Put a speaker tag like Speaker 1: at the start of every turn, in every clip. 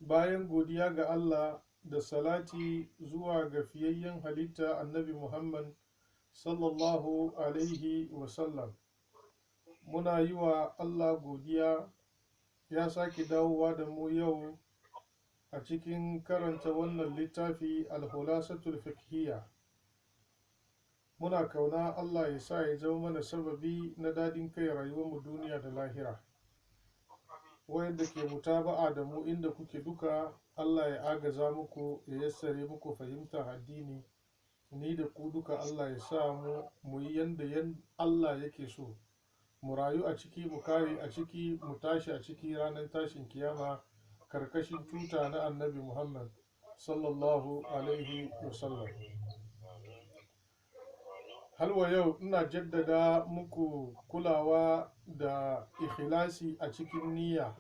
Speaker 1: bayan godiya ga Allah da salati zuwa ga fiyayyen halitta annabi Muhammad sallallahu alaihi wasallam, muna yi wa Allah godiya ya sake dawowa da mu yau a cikin karanta wannan littafi alhulasatul fiqhiyya. Muna kauna Allah ya sa ya zama mana sababi na dadin kai rayuwarmu duniya da lahira. Wayanda ke mutaba'a da mu inda kuke duka, Allah ya agaza muku, ya yassare muku fahimtar addini. Ni da ku duka Allah ya sa mu yi yanda Allah yake so, mu rayu a ciki, mu kare a ciki, mu tashi a ciki ranar tashin kiyama karkashin tuta na annabi Muhammad sallallahu alaihi wasallam. Halwa yau ina jaddada muku kulawa da ikhlasi a cikin niyya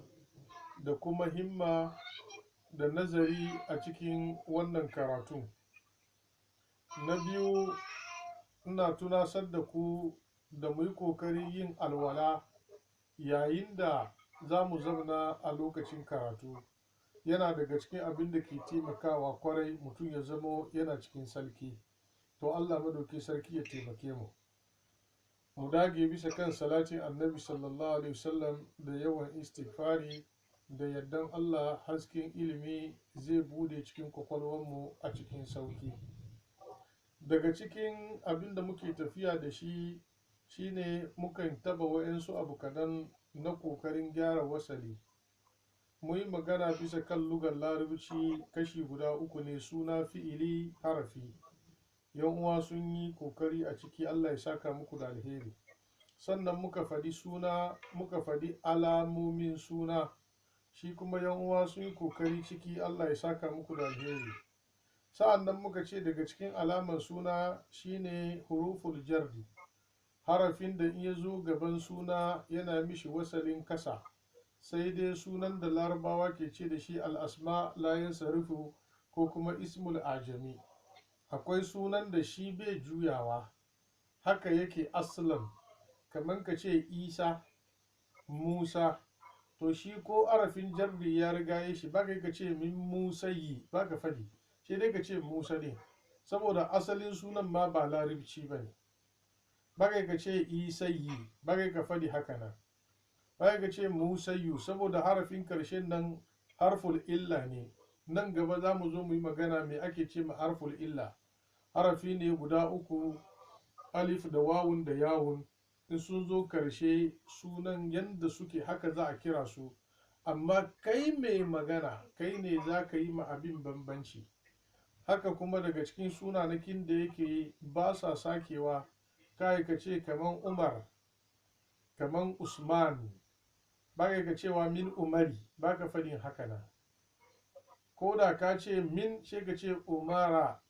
Speaker 1: da kuma himma da nazari a cikin wannan karatu. Na biyu, ina tunasar da ku da mu yi ƙoƙarin yin alwala yayin da za mu zauna a lokacin karatu. Yana daga cikin abin da ke taimakawa kwarai mutum ya zamo yana cikin sarki. To Allah madauki sarki ya taimake mu. Mu dage bisa kan salatin annabi sallallahu alaihi wasallam da yawan istighfari, da yardan Allah hasken ilimi zai bude cikin kwakwalwarmu a cikin sauki. Daga cikin abin da muke tafiya da shi shine mukan taba wa'yansu abu kadan na kokarin gyara wasali. Mu yi magana bisa kan lugar larabci kashi guda uku ne: suna, fi'ili, harafi. Yan uwa sun yi kokari a ciki, Allah ya saka muku da alheri. Sannan muka faɗi suna, muka faɗi alamomin suna, shi kuma yan uwa sun yi kokari ciki, Allah ya saka muku da alheri. Sa'an nan muka ce daga cikin alamar suna shine huruful jarri, harafin da in ya zo gaban suna yana mishi wasalin kasa, sai dai sunan da larabawa ke ce da shi al'asma layin sarifu ko kuma ismul ajami. Akwai sunan da shi bai juyawa, haka yake aslan, kamar ka ce Isa, Musa, to shi ko harafin jarri ya riga ya shi, baka ka ce min Musayi, baka fadi, sai dai ka ce Musa ne, saboda asalin sunan ma ba larabci ba ne. Baka ka ce Isayi, baka ka fadi haka nan. Baka ka ce Musayu, saboda harafin karshen nan harful illa ne. Nan gaba za mu zo mu yi magana me ake ce ma harful illa. Harafi ne guda uku, alif da wawun da yawun. In sun zo karshe sunan yanda suke haka za a kira su, amma kai mai magana kai ne za ka yi ma abin bambanci. Haka kuma daga cikin sunanakin da yake ba sa sakewa, kai ka ce kaman Umar, kaman Usman, ba ka cewa min Umari, ba ka fadin haka nan. Ko da ka ce min, sai ka ce Umara,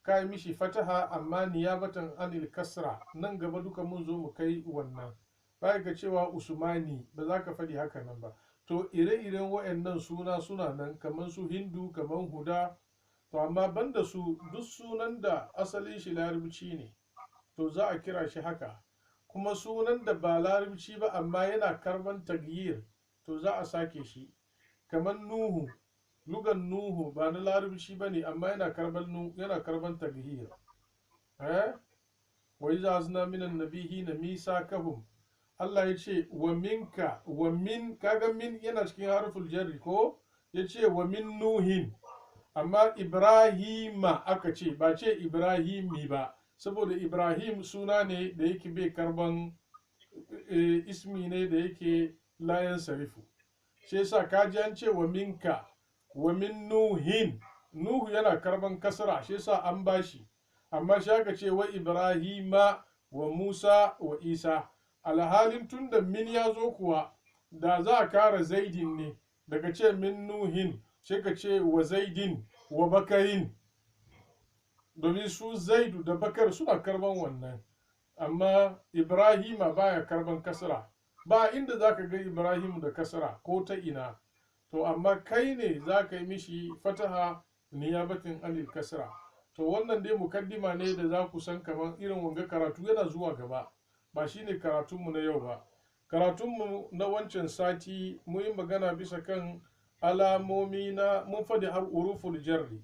Speaker 1: ka yi mishi fataha amma niyabatan anil kasra. Nan gaba duka mun zo mu kai wannan. Ba ka cewa Usmani, ba za ka fadi haka nan ba. To ire-iren wa'annan suna nan, kaman su Hindu, kaman Huda. To amma banda su, duk sunan da asalin shi larabci ne, to za a kira shi haka. Kuma sunan da ba larabci ba amma yana karban tagyir, to za a sake shi. Kaman Nuhu, lugan Nuhu ba na larabci ba ne amma yana karban tagyir. Wa iza azna minan nabiyina misakahum. Allah ya ce wa minka, wa min, kaga min yana cikin harful jarri ko? Ya ce wa min Nuhin. Amma Ibrahima aka ce, ba ce Ibrahimi ba, saboda Ibrahim suna ne da yake bai karban ismi ne da yake layan sarifu. Shi yasa kaji an ce wa minka, wa min Nuhin. Nuhu yana karban kasra, shi yasa an bashi. Amma shi aka ce wa Ibrahima, wa Musa, wa Isa. Alhalin tun da min ya zo kuwa, da za a kara zaidin ne, daga ce min Nuhin, sai ka ce wa zaidin, wa bakarin. Domin su zaidu da bakar suna karban wannan. Amma Ibrahima baya karban kasra. Ba inda za ka ga Ibrahim da kasra ko ta ina. To amma kai ne za ka yi mishi fataha niyabatin anil kasra. To wannan dai mukaddima ne da za ku san kamar irin wanga karatu yana zuwa gaba. Ba shi ne karatunmu na yau ba. Karatunmu na wancan sati mu yi magana bisa kan alamomi na mun faɗi har uruful jarri.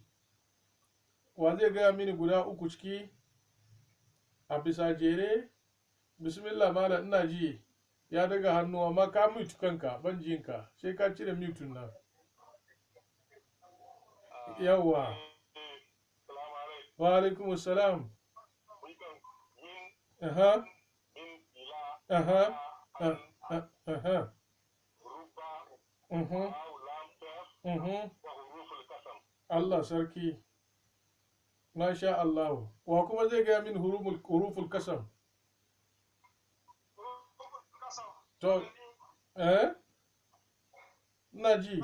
Speaker 1: Wa zai gaya mini guda uku ciki a bisa jere? Bismillah malam, ina ji ya daga hannu amma ka mute kanka, ban jinka sai ka cire mute nan. Yawwa. Wa alaikum salam. Aha. Aha. Aha. Allah sarki. Masha Allah. Wa kuma zai gaya min huruful kasam? To, ina ji.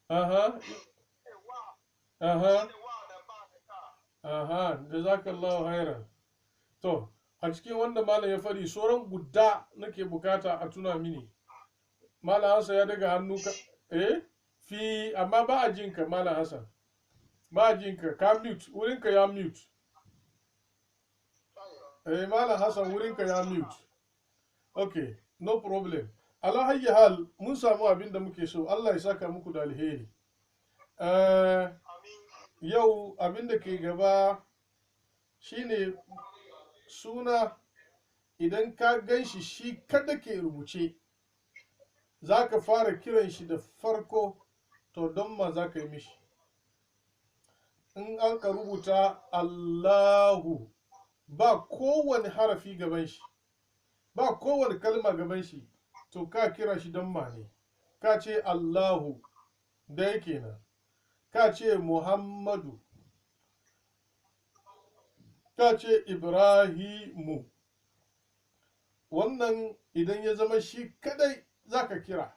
Speaker 1: Aha. Aha. Aha. Jazakallahu khairan. To, a cikin wanda malam ya fari sauran guda nake bukata a tuna mini. Malam Hassan ya daga hannu ka fi amma ba a jinka malam Hassan. Ba a jinka ka mute wurinka ya mute. Malam Hassan wurinka ya mute. Okay, no problem. Ala hayyi hal mun samu abin da muke so. Allah ya saka muku da alheri. Yau abin da ke gaba shine suna. Idan ka gan shi kada ke rubuce, za ka fara kiran shi da farko, to don ma za ka yi mishi. In an ka rubuta Allahu, ba kowane harafi gaban shi, ba kowane kalma gaban shi, to ka kira shi don ma ne. Ka ce Allahu, da yake nan. Ka ce Muhammadu, ka ce Ibrahimu. Wannan idan ya zama shi kadai za ka kira,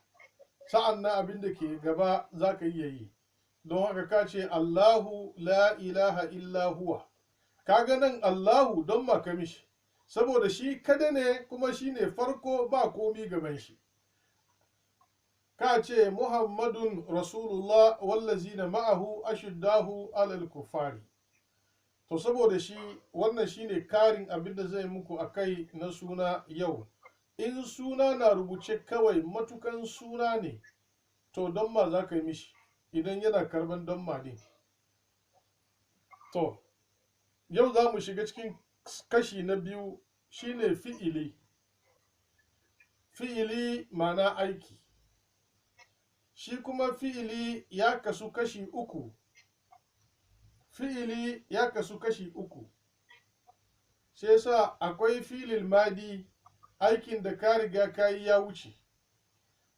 Speaker 1: sa'an nan abin da ke gaba za ka iya yi. Don haka ka ce Allahu la ilaha illa huwa. Ka ga nan Allahu don maka mishi, saboda shi kada ne kuma shi ne farko ba komi gaban shi. Ka ce Muhammadun Rasulullah wallazina ma'ahu ashiddahu alal kufari. To saboda shi wannan shine karin abin da zai muku akai na suna yau. In suna na rubuce kawai matukan suna ne, to don ma za ka yi mishi idan yana karban don ma ne. To, yau za mu shiga cikin kashi na biyu shine fi'ili. Fi'ili mana aiki. Shi kuma fi'ili ya kasu kashi uku. Fi'ili ya kasu kashi uku. Sai yasa akwai fi'ilil madi, aikin da ka riga ka yi ya wuce.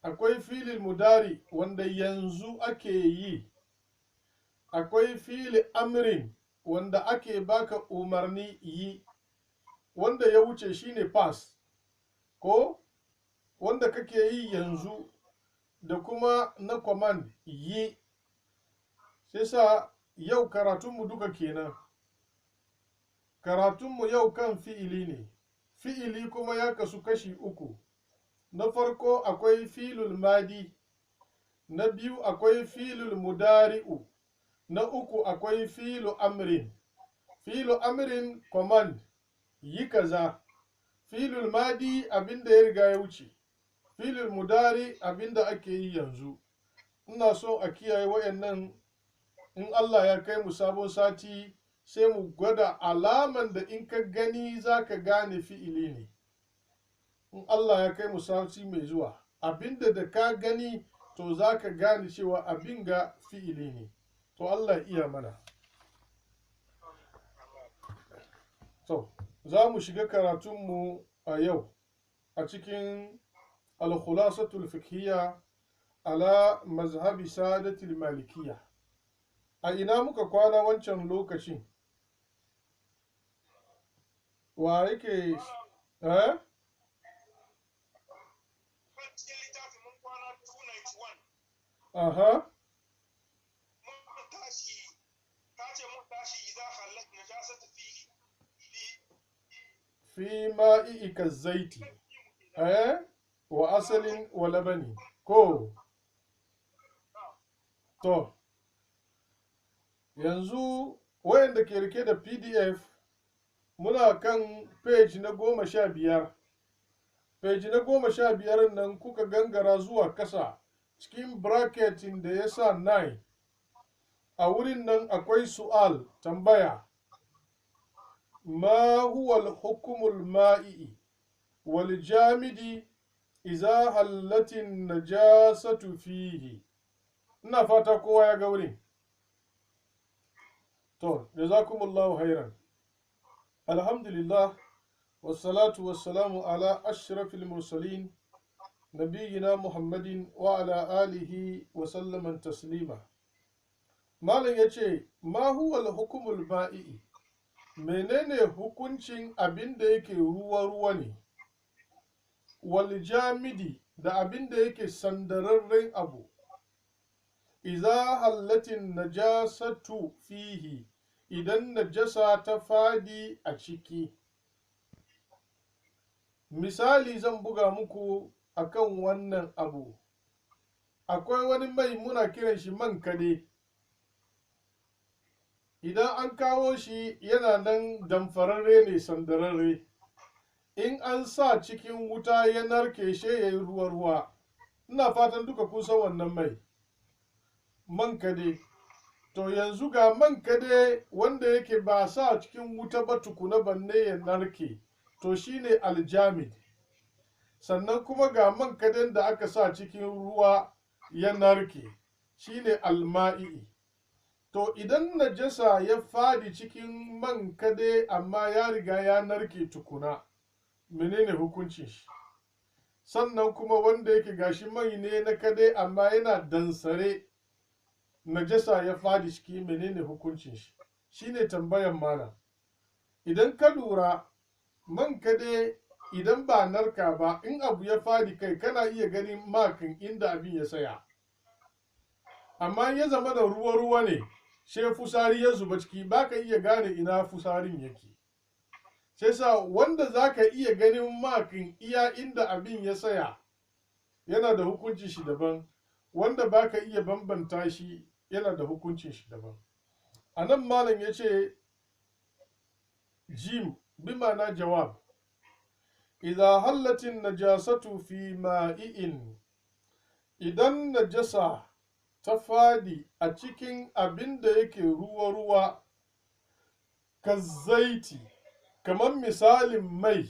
Speaker 1: Akwai fi'ilil mudari wanda yanzu ake yi. Akwai fi'il amrin wanda ake baka umarni yi. Wanda ya wuce shine past, ko wanda kake yi yanzu, da kuma na command yi. Sai sa yau karatunmu duka kenan. Karatunmu yau kan fi'ili ne. Fi'ili kuma ya kasu kashi uku. Na farko akwai fi'ilul madi, na biyu akwai fi'ilul mudari'u, na uku akwai fi'ilu amrin. Fi'ilu amrin command, yi kaza. Fi'ilul madi abinda ya riga ya wuce. Fi'ilul mudari abinda ake yi yanzu. Ina so a kiyaye wayannan. In Allah ya kai mu sabon sati sai mu gwada alaman da in ka gani za ka gane fi'ili ne. In Allah ya kai mu sati mai zuwa, abinda da ka gani to za ka gane cewa abin ga fi'ili ne. To Allah iya mana. To, za mu shiga karatunmu a yau a cikin al-khulasatul fiqhiyya ala mazhabi sadatul malikiyya. A ina muka kwana wancan lokacin? Wa yake Aha. Fi ma'i zaiti. Wa asalin wa labani. Ko. To. Yanzu wayanda ke rike da PDF muna kan page na 15. Page na 15 nan kuka gangara zuwa kasa cikin bracketin da ya sa 9 a wurin nan akwai su'al tambaya ma huwa hukumul ma'i wal jamidi iza hallatin najasatu fihi. ina fata kowa ya ga wurin. to jazakumullahu khairan. alhamdulillah wassalatu wassalamu ala ashrafil mursalin nabiyina muhammadin wa ala alihi wa sallaman taslima. malam ya ce ma huwa hukumul ma'i, menene hukuncin abin da yake ruwa ne, wal jamidi da abin da yake sandararren abu, iza hallatin najasatu fihi, idan najasa ta fadi a ciki. misali zan buga muku akan wannan abu. akwai wani mai muna kiran shi man kade. idan an kawo shi yana nan damfararre ne, sandararre. in an sa cikin wuta ya narke shi ya yi ruwa-ruwa. ina fatan duka kun san wannan mai man kade. to yanzu ga man kade wanda yake ba sa cikin wuta ba tukuna banne ya narke, to shine aljamid. sannan kuma ga man kaden da aka sa cikin ruwa ya narke, shine alma'i. to idan najasa ya fadi cikin man kade amma ya riga ya narke tukuna, menene hukuncin shi? sannan kuma wanda yake gashi mai ne na kade amma yana dansare, najasa ya fadi ciki, menene hukuncin shi? shine tambayan malam. idan ka lura man kade idan ba narka ba, in abu ya fadi kai kana iya ganin makin inda abin ya saya. amma ya zama da ruwa-ruwa ne, sai fusari ya zuba ciki, baka iya gane ina fusarin yake. sai sa wanda zaka iya ganin makin iya inda abin ya saya yana da hukuncin shi daban, wanda baka iya bambanta shi yana da hukuncin shi daban. a nan malam ya ce jim bi ma'ana jawab, idza hallatin najasatu fi ma'i'in, idan najasa ta fadi a cikin abin da yake ruwa-ruwa, ka zaiti, kamar misalin mai.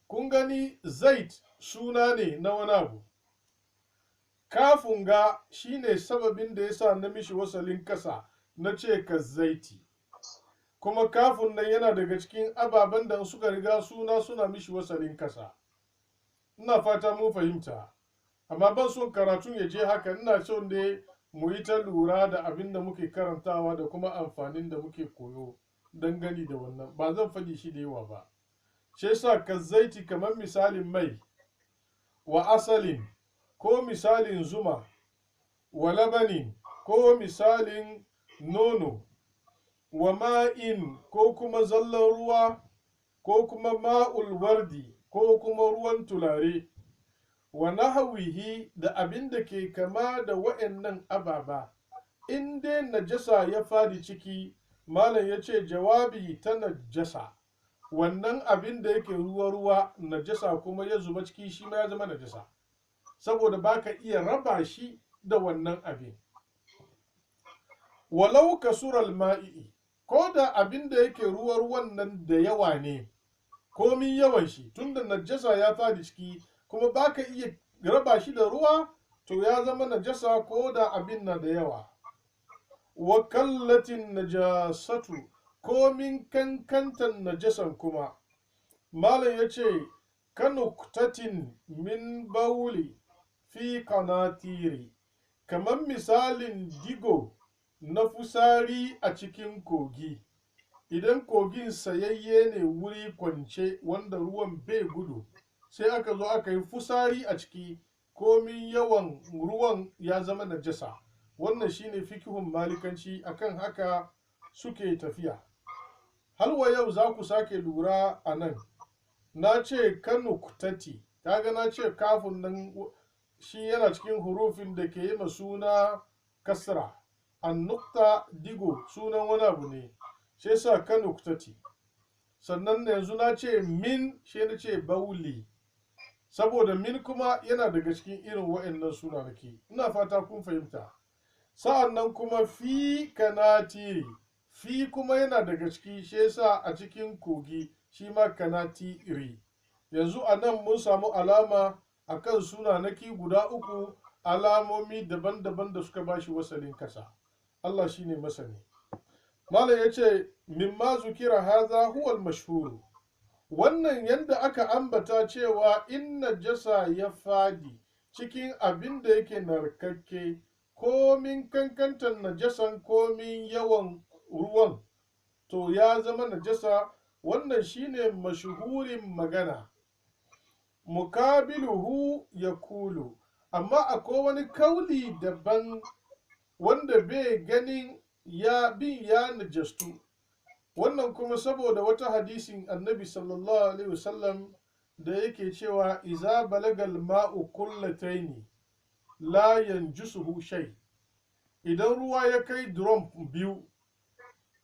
Speaker 1: kun gani zait suna ne na wani abu. kafin ga shine sababin da yasa na mishi wasalin kasa na ce ka zaiti, kuma kafin nan yana daga cikin ababen da suka riga suna mishi wasalin kasa. ina fata mun fahimta, amma ban son karatun ya je haka. ina son ne mu yi ta lura da abin da muke karantawa da kuma amfanin da muke koyo dangane da wannan. ba zan faɗi shi da yawa ba. shi yasa ka zaiti kamar misalin mai, wa asalin ko misalin zuma, wa labanin ko misalin nono, wa ma'in ko kuma zallan ruwa, ko kuma ma'ul wardi ko kuma ruwan tulare, wa nahawihi da abin da ke kama da wa'annan ababa. in dai najasa ya fadi ciki, malam ya ce jawabi ta najasa, wannan abin da yake ruwa-ruwa najasa kuma ya zuba ciki, shi ma ya zama najasa, saboda baka iya raba shi da wannan abin. walau kasural ma'i, ko da abin da yake ruwa-ruwan nan da yawa ne, komin yawan shi, tunda najasa ya fadi ciki kuma baka iya raba shi da ruwa, to ya zama najasa ko da abin na da yawa. wa kallatin najasatu, komin kankantan najasan kuma, malam ya ce kanuktatin min bauli fi kanatiri, kamar misalin digo na fusari a cikin kogi. idan kogin sayayye ne wuri kwance wanda ruwan bai gudu, sai aka zo aka yi fusari a ciki, komin yawan ruwan ya zama najasa. wannan shine fikihun malikanci, akan haka suke tafiya. har wa yau za ku sake lura a nan, na ce kanuktati, kaga na ce kafin nan shi yana cikin hurufin da ke yi suna kasra. an nukta digo sunan wani abu ne, shi sa kanuktati. sannan yanzu na ce min, shi na ce bauli. saboda min kuma yana daga cikin irin wa'annan sunanaki. Ina fata kun fahimta. Sa'an nan kuma fi kanatiri, fi kuma yana daga ciki, shi yasa a cikin kogi shi ma kanatiri. Yanzu a nan mun samu alama a kan sunanaki guda uku, alamomi daban-daban da suka bashi wasalin kasa. Allah shi ne masani. Malam ya ce, mimma zukira haza huwal mashhuru. Wannan yadda aka ambata cewa in najasa ya fadi cikin abin da yake narkakke, komin kankantar najasan komin yawan ruwan, to ya zama najasa. Wannan shine mashuhurin magana. Mukabiluhu ya kulu, amma akwai wani kauli daban wanda bai ganin ya najastu. Wannan kuma saboda wata hadisin annabi sallallahu alaihi wasallam da yake cewa iza balagal ma'u kullataini la yanjusuhu shay. Idan ruwa ya kai drum biyu,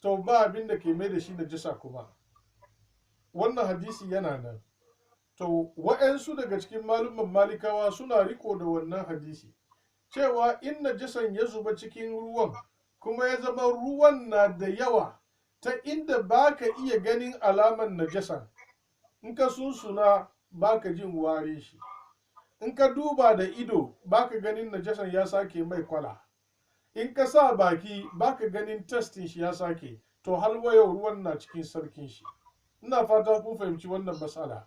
Speaker 1: to ba abin da ke mai da shi najasa kuma. Wannan hadisi yana nan. To wa'yansu daga cikin malumman malikawa suna riko da wannan hadisi cewa in najasan ya zuba cikin ruwan kuma ya zama ruwan na da yawa ta inda baka iya ganin alaman najasan, in ka sunsuna baka jin ware shi, in ka duba da ido baka ganin najasan ya sake mai kwala, in ka sa baki baka ganin testin shi ya sake, to har wayau ruwan na cikin sarkin shi. Ina fata kun fahimci wannan matsala.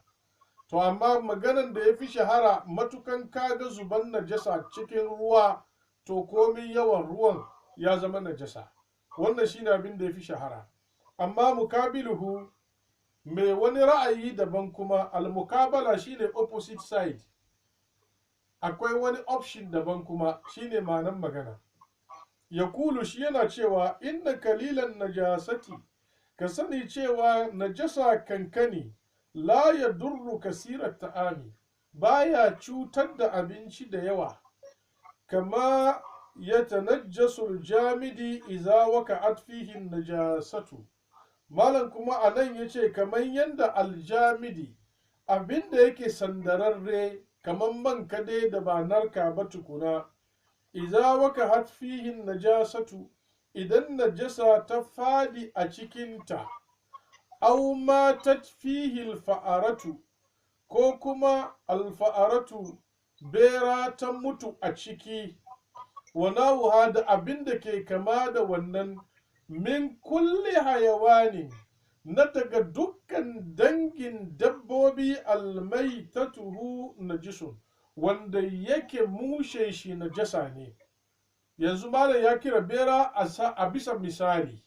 Speaker 1: To amma maganan da ya fi shahara, matukan kaga zuban najasa cikin ruwa, to komin yawan ruwan ya zama najasa. Wannan shine abin da ya fi shahara. Amma mukabiluhu, mai wani ra'ayi daban kuma, al-mukabala shine opposite side. Akwai wani option daban kuma, shine ma'anan magana. Yakulu shi yana cewa inna kalilan najasati, ka sani cewa najasa kankani, la ya durru kasirar ta'ami, baya cutar da abinci da yawa, kama ya tanajjasul jamidi iza waka'at fihi najasatu. Malam kuma a nan ya ce kamar yadda aljamidi, abin da yake sandararre kamar man kade da ba narka ba tukuna, iza waka'at fihi najasatu, idan najasa ta fadi a cikinta, aw matat fihi alfa'aratu, ko kuma alfa'aratu bera ta mutu a ciki, wa nawuha da abin da ke kama da wannan, min kulli hayawanin, na daga dukkan dangin dabbobi, almaitatuhu najisun, wanda yake mushe shi najasa ne. Yanzu malam ya kira bera a bisa misali,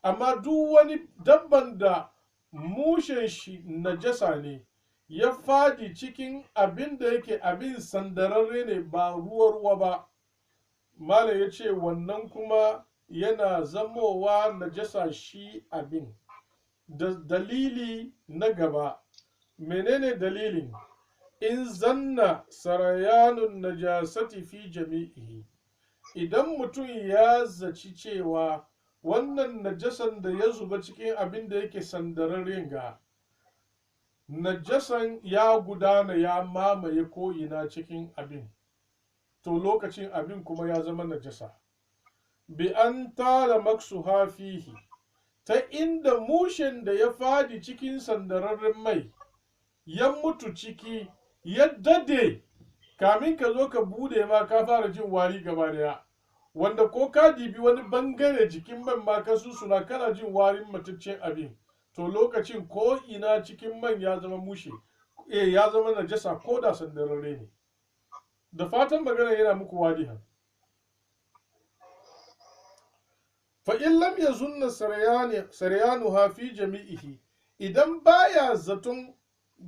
Speaker 1: amma duk wani dabban da mushen shi najasa ne ya fadi cikin abin da yake abin sandararre ne, ba ruwa ba, malam ya ce wannan kuma yana zamowa najasa shi abin. Da dalili na gaba, menene dalilin? In zanna sarayanun najasati fi jami'ihi, idan mutum ya zaci cewa wannan najasan da ya zuba cikin abin da yake sandararren ga, najasan ya gudana ya mamaye ko'ina cikin abin, to lokacin abin kuma ya zama najasa. Bi an tara maksuha fihi, ta inda mushen da ya fadi cikin sandararren mai ya mutu ciki, ya dade, kamin ka zo ka bude ma ka fara jin wari gaba daya, wanda ko ka dibi wani bangare jikin man ma ka susuna kana jin warin mataccen abin, to lokacin ko ina cikin man ya zama mushe, ya zama najasa ko da sandararre ne. Da fatan magana yana muku wadihan. Fa in lam yazunna saryanuha fi jami'ihi, idan baya zaton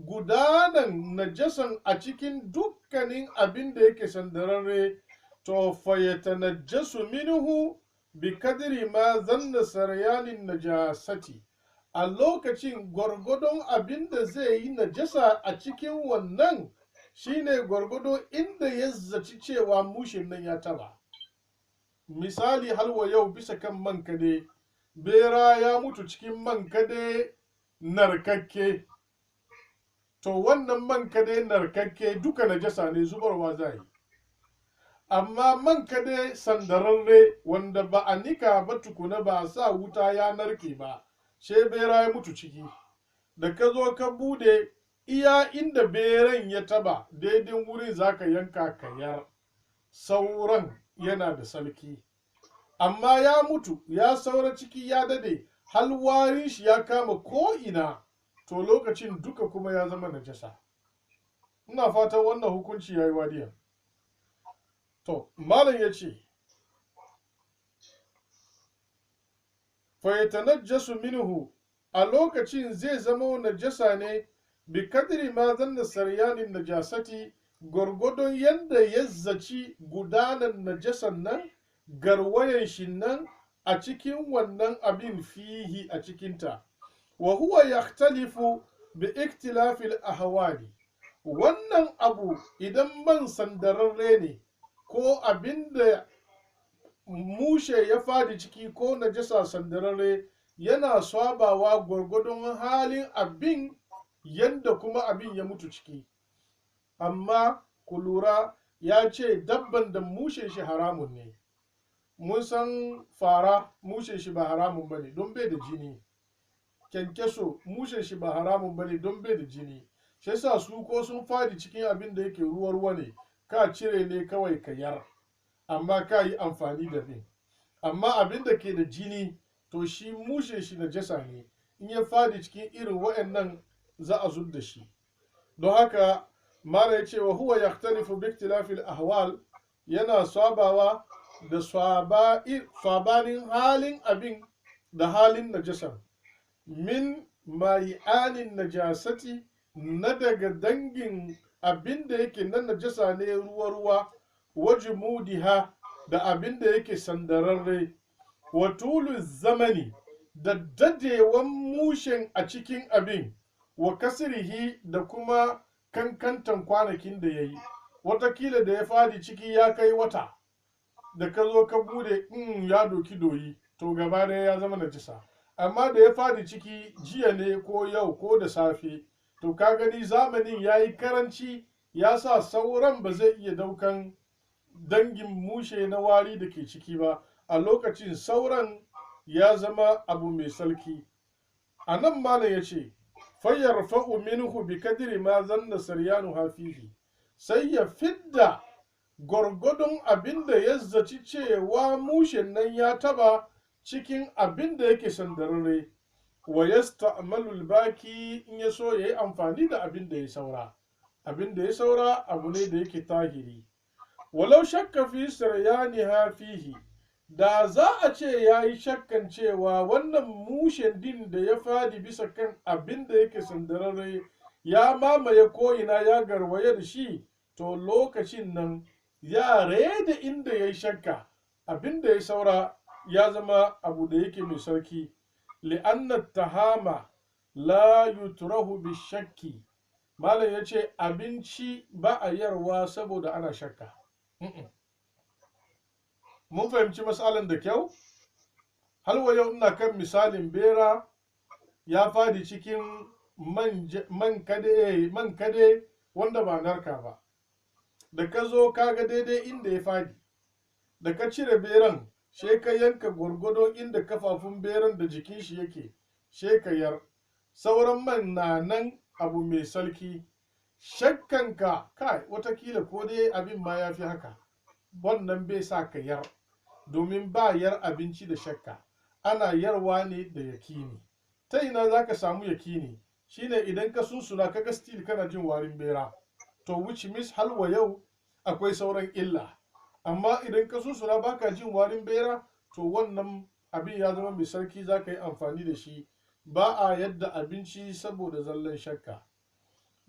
Speaker 1: gudanan najasan a cikin dukkanin abin da yake sandararre, to fa yatanajjasu minhu bi kadri ma zanna saryanin najasati, a lokacin gwargwadon abin da zai yi najasa a cikin wannan shine gwargwado inda ya zaci cewa mushin nan ya taba. Misali halwa yau bisa kan man kade, bera ya mutu cikin man kade narkakke, to wannan man kade narkakke duka najasa ne, zubarwa za yi. Amma man kade sandararre wanda ba a nika ba tukuna, ba a sa wuta ya narke ba, she bera ya mutu ciki, da ka zo ka bude iya inda beren ya taba daidai wurin za ka yanka kayar, sauran yana da salki. Amma ya mutu ya saura ciki ya dade, halwarin shi ya kama ko'ina, to lokacin duka kuma ya zama najasa. Ina fatan wannan hukunci ya yi wadiya. To, malam ya ce, fayatanajjasu minhu, a lokacin zai zama najasa ne bi kadri ma zanna saryanin najasati, gwargwadon yadda ya zaci gudanar najasan nan, garwayan shi nan a cikin wannan abin fihi a cikinta. Wa huwa yaktalifu bi iktilafil ahwali. Wannan abu idan man sandararre ne ko abin da mushe ya fadi ciki ko najasa sandararre, yana swabawa gwargwadon halin abin yadda kuma abin ya mutu ciki. Amma ku lura ya ce dabban da mushe shi haramun ne. Mun san fara mushe shi ba haramun ba ne don bai da jini. Kyankyaso mushe shi ba haramun ba ne don bai da jini. Shi yasa su ko sun fadi cikin abin da yake ruwa ne, ka cire ne kawai ka yar, amma ka yi amfani da bin. Amma abin da ke da jini, to shi mushe shi najasa ne, in ya fadi cikin irin waɗannan za a zub da shi. Don haka mala ya ce wa huwa yaktalifu bi ikhtilafil ahwal, yana swabawa da swabanin halin abin da halin najasan. Min ma'i'anin najasati, na daga dangin abin da yake nan najasa ne ruwa-ruwa, wa jumudiha, da abin da yake sandararre, wa tulu zamani, da dadewan mushen a cikin abin, wa kasirihi, da kuma kankantan kwanakin da ya yi. Watakila da ya fadi ciki ya kai wata, da ka zo ka bude ya doki doyi, to gaba ɗaya ya zama najisa. Amma da ya fadi ciki jiya ne ko yau ko da safe, to ka gani zamanin ya yi karanci, ya sa sauran ba zai iya daukan dangin mushe na wari da ke ciki ba, a lokacin sauran ya zama abu mai salki. A nan malam ya ce, fayyarfa'u minhu bi kadiri ma zanna saryanu hafihi, sai ya fidda gwargwadon abin da ya zaci cewa mushen nan ya taba cikin abin da yake sandararre, wa yasta'malu baki, in ya so ya yi amfani da abin da ya saura. Abin da ya saura abu ne da yake tahiri. Walau shakka fi saryaniha fihi, da za a ce ya yi shakkan cewa wannan mushen din da ya fadi bisa kan abin da yake sandararre ya mamaye ko'ina ya garwaye da shi, to lokacin nan ya da inda ya yi shakka, abin da ya saura ya zama abu da yake mai sarki. li'anna tahama la yutrahu bi shakki, malam ya ce abinci ba a yarwa saboda ana shakka. Mun fahimci matsalan da kyau? Halwa yau ina kan misalin bera ya fadi cikin man kade wanda ba narka ba. Da ka zo kaga daidai inda ya fadi, da ka cire beran, she ka yanka gwargwadon inda kafafun beran da jikin shi yake, she ka yar. Sauran man na nan abu mai salki. Shakkanka, kai watakila ko dai abin ma ya fi haka, wannan bai sa ka yar, domin ba yar abinci da shakka, ana yarwa ne da yakini. Ta ina za ka samu yakini? Shine idan ka sunsuna kaga still kana jin warin bera, to which means halwa yau akwai sauran illa. Amma idan ka sunsuna baka jin warin bera, to wannan abin ya zama mai sarki, za ka yi amfani da shi. Ba a yadda abinci saboda zallan shakka.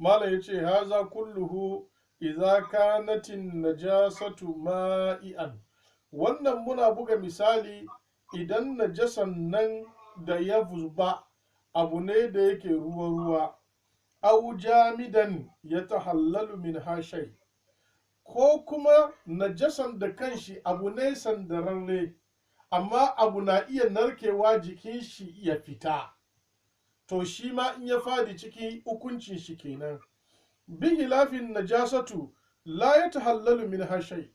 Speaker 1: Malam ya ce, haza kulluhu idza kanatin najasatu ma'ian. Wannan muna buga misali idan najasan nan da ya zuba abu ne da yake ruwa-ruwa, au jamidan ya tahallalu min hashai, ko kuma najasan da kanshi abu ne sandararre, amma abu na iya narkewa jikin shi ya fita. to shi ma in ya fadi ciki hukuncin shi kenan. Bihi lafin najasatu la ya tahallalu min hashai,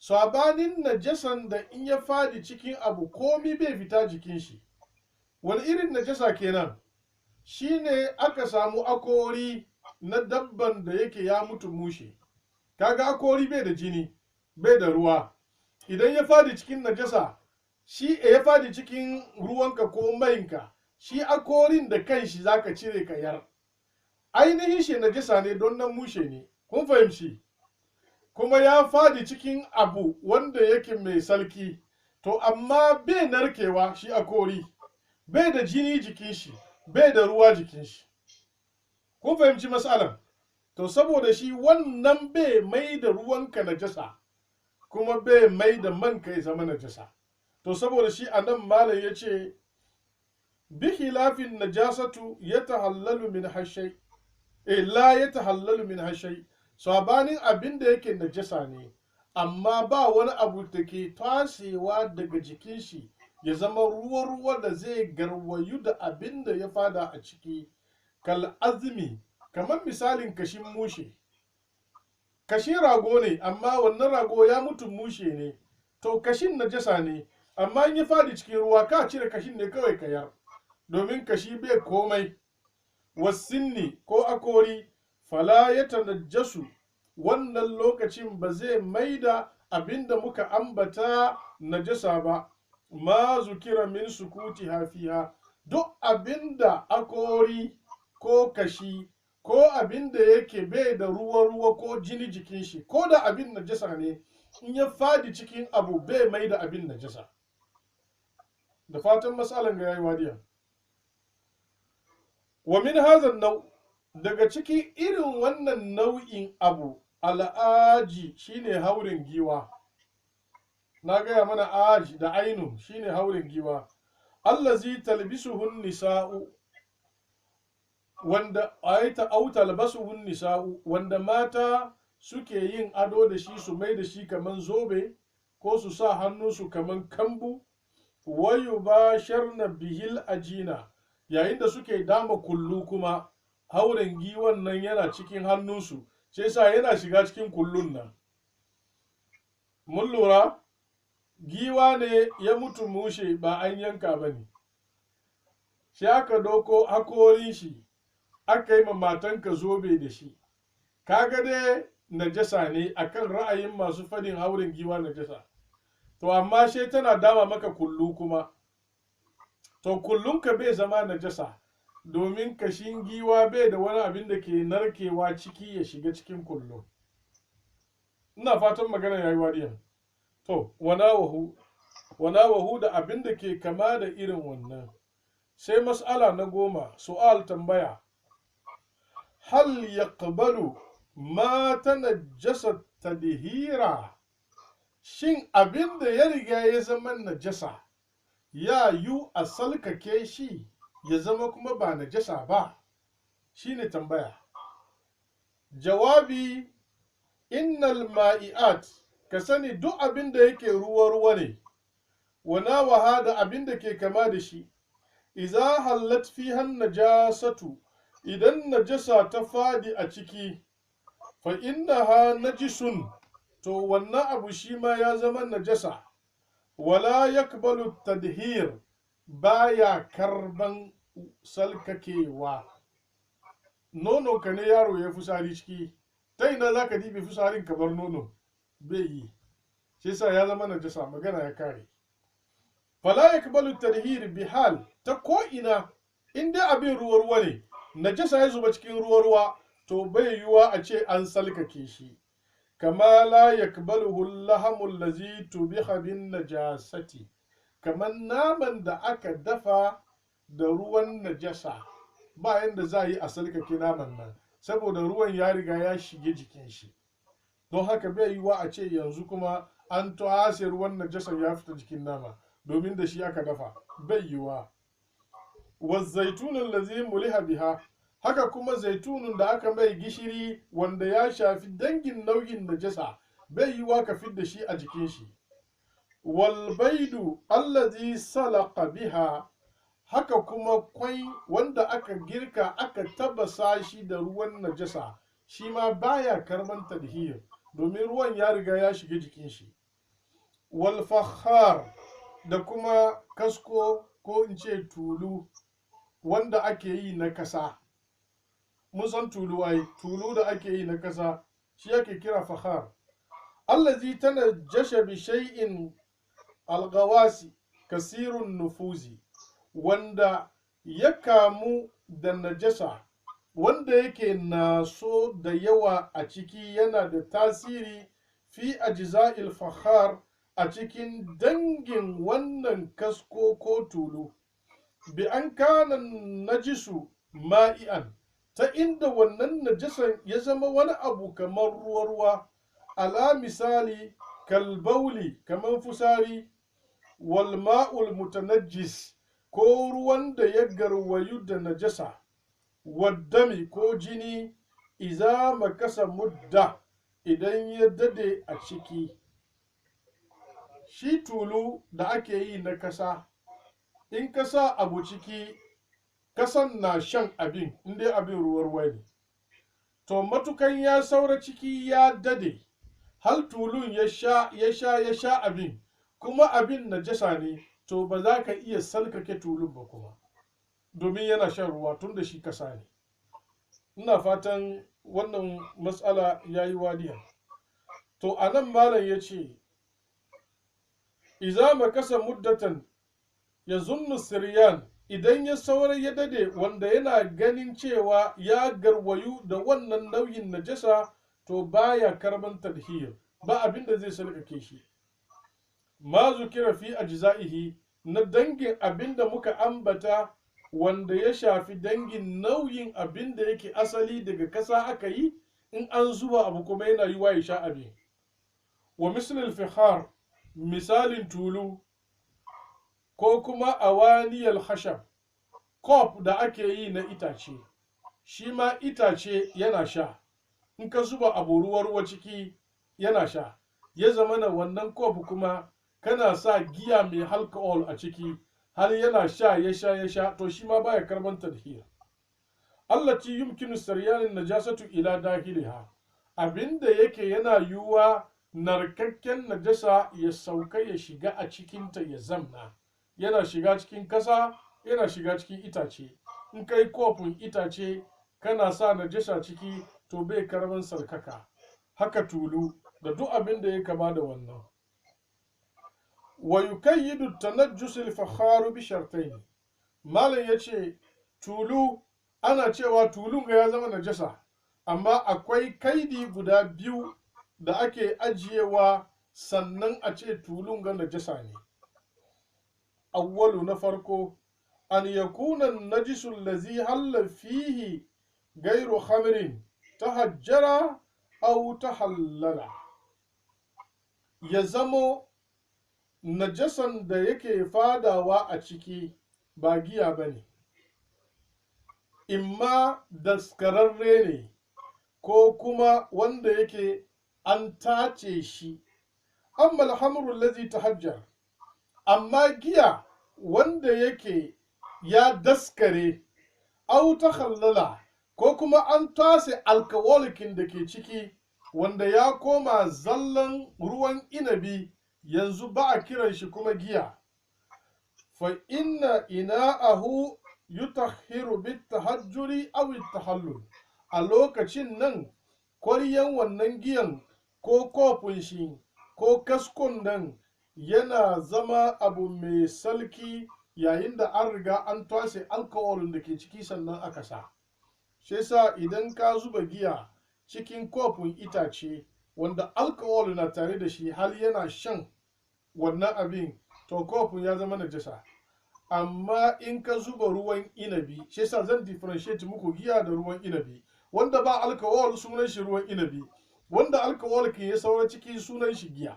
Speaker 1: sabanin najasan da in ya fadi cikin abu komi bai fita jikin shi. Wani irin najasa kenan? Shine aka samu akori na dabban da yake ya mutu mushe, kaga akori bai da jini bai da ruwa, idan ya fadi cikin najasa shi ya fadi cikin ruwanka ko mainka, shi akorin da kanshi zaka cire ka yar, ainihin shi najasa ne don nan mushe ne, kun fahimci? Kuma ya fadi cikin abu wanda yake mai sarki, to amma bai narkewa shi akori, bai da jini jikin shi, bai da ruwa jikin shi. Kun fahimci matsalan? To saboda shi wannan bai mai da ruwanka najasa, kuma bai mai da manka ya zama najasa. To saboda shi a nan malam ya ce, bi khilafin najasatu ya tahallalu min hashai, la ya tahallalu min hashai, sabanin abin da yake najasa ne, amma ba wani abu da ke tasewa daga jikin shi ya zama ruwa-ruwa da zai garwayu da abin da ya fada a ciki, kal azmi, kamar misalin kashin mushe. Kashin rago ne, amma wannan rago ya mutu mushe ne, to kashin najasa ne, amma in ya fadi cikin ruwa ka cire kashin ne kawai ka yar, domin kashi bai komai. Wasinni ko akori, fala ya tanajjasu, wannan lokacin ba zai maida abin da muka ambata najasa ba. Ma zukira min sukuti hafiha, duk abin da akori ko kashi ko abin da yake bai da ruwa-ruwa ko jini jikin shi, ko da abin najasa ne, in ya fadi cikin abu bai mai da abin najasa. Da fatan matsalan ga yayi wadiya. Wa min hazan nau, daga cikin irin wannan nau'in abu, al'aji shine haurin giwa. Na gaya mana aji da ainun shine haurin giwa. Allazi talbisuhun nisa'u, wanda ayata au talbasuhun nisa'u, wanda mata suke yin ado da shi, su mai da shi kaman zobe ko su sa hannunsu kaman kambu. Wayu ba sharna bihil ajina, yayin da suke dama kullu kuma hauren giwan nan yana cikin hannunsu, sai sa yana shiga cikin kullun nan. Mun lura? Giwa ne ya mutu mushe, ba an yanka ba ne, sai aka doko hakorin shi aka yi ma matanka zobe da shi, kaga dai najasa ne akan ra'ayin masu fadin haurin giwa najasa. To amma sai tana dama maka kullu kuma, to kullunka bai zama najasa, domin kashin giwa bai da wani abin da ke narkewa ciki ya shiga cikin kullu. Ina fatan magana yayi wadiyan. To, wanawahu da abin da ke kama da irin wannan. Sai mas'ala na 10, su'al tambaya. Hal yaqbalu ma tanajjasa tadhira? Shin abin da ya riga ya zama najasa, ya yu a salkake shi ya zama kuma ba najasa ba? Shine tambaya. Jawabi, innal ma'i'at, ka sani duk abin da yake ruwa-ruwa ne, wana waha da abin da ke kama da shi, iza hallat fihan najasatu, idan najasa ta fadi a ciki, fa innaha najisun, to wannan abu shi ma ya zama najasa. Wala yakbalu tadhir, baya karban salkakewa. Nono ka ne yaro ya fusari ciki, ta ina za ka dibe fusarin ka bar nono? Bai yi, shi sa ya zama najasa, magana ya kare. Fala yakbalu tadhir bihal, ta ko ina in dai abin ruwa-ruwa ne, najasa ya zuba cikin ruwa-ruwa, to bai yiwa a ce an salkake shi. Kama la yakbaluhu lahamul lazi tubiha bin najasati, kamar naman da aka dafa da ruwan najasa, ba yanda za yi a salkake naman nan, saboda ruwan ya riga ya shige jikin shi. Don haka bai yiwa a ce yanzu kuma an tawase ruwan najasa ya fita jikin nama, domin da shi aka dafa, bai yiwa. Wa zaitunin lazi muliha biha, haka kuma zaitunun da aka mai gishiri wanda ya shafi dangin nau'in najasa, bai yiwa ka fidda shi a jikin shi. Wal baidu allazi salaqa biha, haka kuma kwai wanda aka girka aka tabasa shi da ruwan najasa shi ma baya karban tadhir domin ruwan ya riga ya shiga jikin shi. Wal fakhar da kuma kasko ko in ce tulu wanda ake yi na kasa. Mun san tulu ai, tulu da ake yi na kasa shi ake kira fakhar. Allazi tanajjasha bi shay'in algawasi kasirun nufuzi, wanda ya kamu da najasa wanda yake naso da yawa a ciki yana da tasiri fi ajza'il fakhar a cikin dangin wannan kasko ko tulu, bi an kana najisu ma'ian, ta inda wannan najasan ya zama wani abu kamar ruwa-ruwa, ala misali kalbauli kamar fusari, wal ma'ul mutanajjis ko ruwan da ya garwayu da najasa, waddami ko jini, iza makasa mudda idan ya dade a ciki. Shi tulu da ake yi na kasa, in ka sa abu ciki kasan na shan abin inda abin ruwa ne, to matukan ya saura ciki ya dade hal tulun ya sha abin kuma abin najasa ne, to ba za ka iya salkake tulun ba kuma domin yana shan ruwa tun da shi kasa ne. Ina fatan wannan matsala ya yi wadiya. To a nan malam ya ce iza makasa muddatan ya zunnu siryan, idan ya saura ya dade wanda yana ganin cewa ya garwayu da wannan nauyin najasa, to baya karban tadhir, ba abin da zai sarkake shi. Ma zukira fi ajza'ihi, na dangin abin da muka ambata wanda ya shafi dangin nauyin abin da yake asali daga kasa aka yi, in an zuba abu kuma yana yiwa ya sha abin. Wa mislil fikhar, misalin tulu ko kuma awaniyal khashab, kop da ake yi na itace, shi ma itace yana sha, in ka zuba abu ruwa ciki yana sha, ya zama na wannan kop kuma kana sa giya mai alcohol a ciki har yana sha ya sha, to shi ma baya karban tadhir. Allati yumkinu saryanin najasatu ila dahiliha, abinda yake yana yiwuwa narkakken najasa ya sauka ya shiga a cikinta ya zamna, yana shiga cikin kasa, yana shiga cikin itace. In kai kofin itace kana sa najasa ciki, to bai karban sarkaka. Haka tulu da duk abin da ya kama da wannan. Wa yukayyidu tanajjus al-fakharu bi shartayn, malam yace tulu ana cewa tulun ga ya zama najasa, amma akwai kaidi guda biyu da ake ajiyewa sannan a ce tulun ga najasa ne. Awwalu, na farko, an yakuna najisu allazi halla fihi gairu khamrin tahajjara aw tahallala, ya zamo najasan da yake fadawa a ciki ba giya ba ne, imma daskararre ne ko kuma wanda yake an tace shi. Amma alhamru allazi tahajjar, amma giya wanda yake ya daskare, au takhallala ko kuma an tase alkawalikin da ke ciki wanda ya koma zallan ruwan inabi, yanzu ba a kiran shi kuma giya. Fa inna ina'ahu yutahhiru bit tahajjuri aw tahallul, a lokacin nan kwaryan wannan giyan ko kofin shi ko kaskon nan yana zama abu mai salki yayin da an riga an tase alkawalin da ke ciki sannan aka sa. Shi sa idan ka zuba giya cikin kofin itace wanda alkawal na tare da shi har yana shan wannan abin, to kofin ya zama najasa. Amma in ka zuba ruwan inabi, shi sa zan differentiate muku giya da ruwan inabi. Wanda ba alkawal sunan shi ruwan inabi, wanda alkawal ke ya saura ciki sunan shi giya.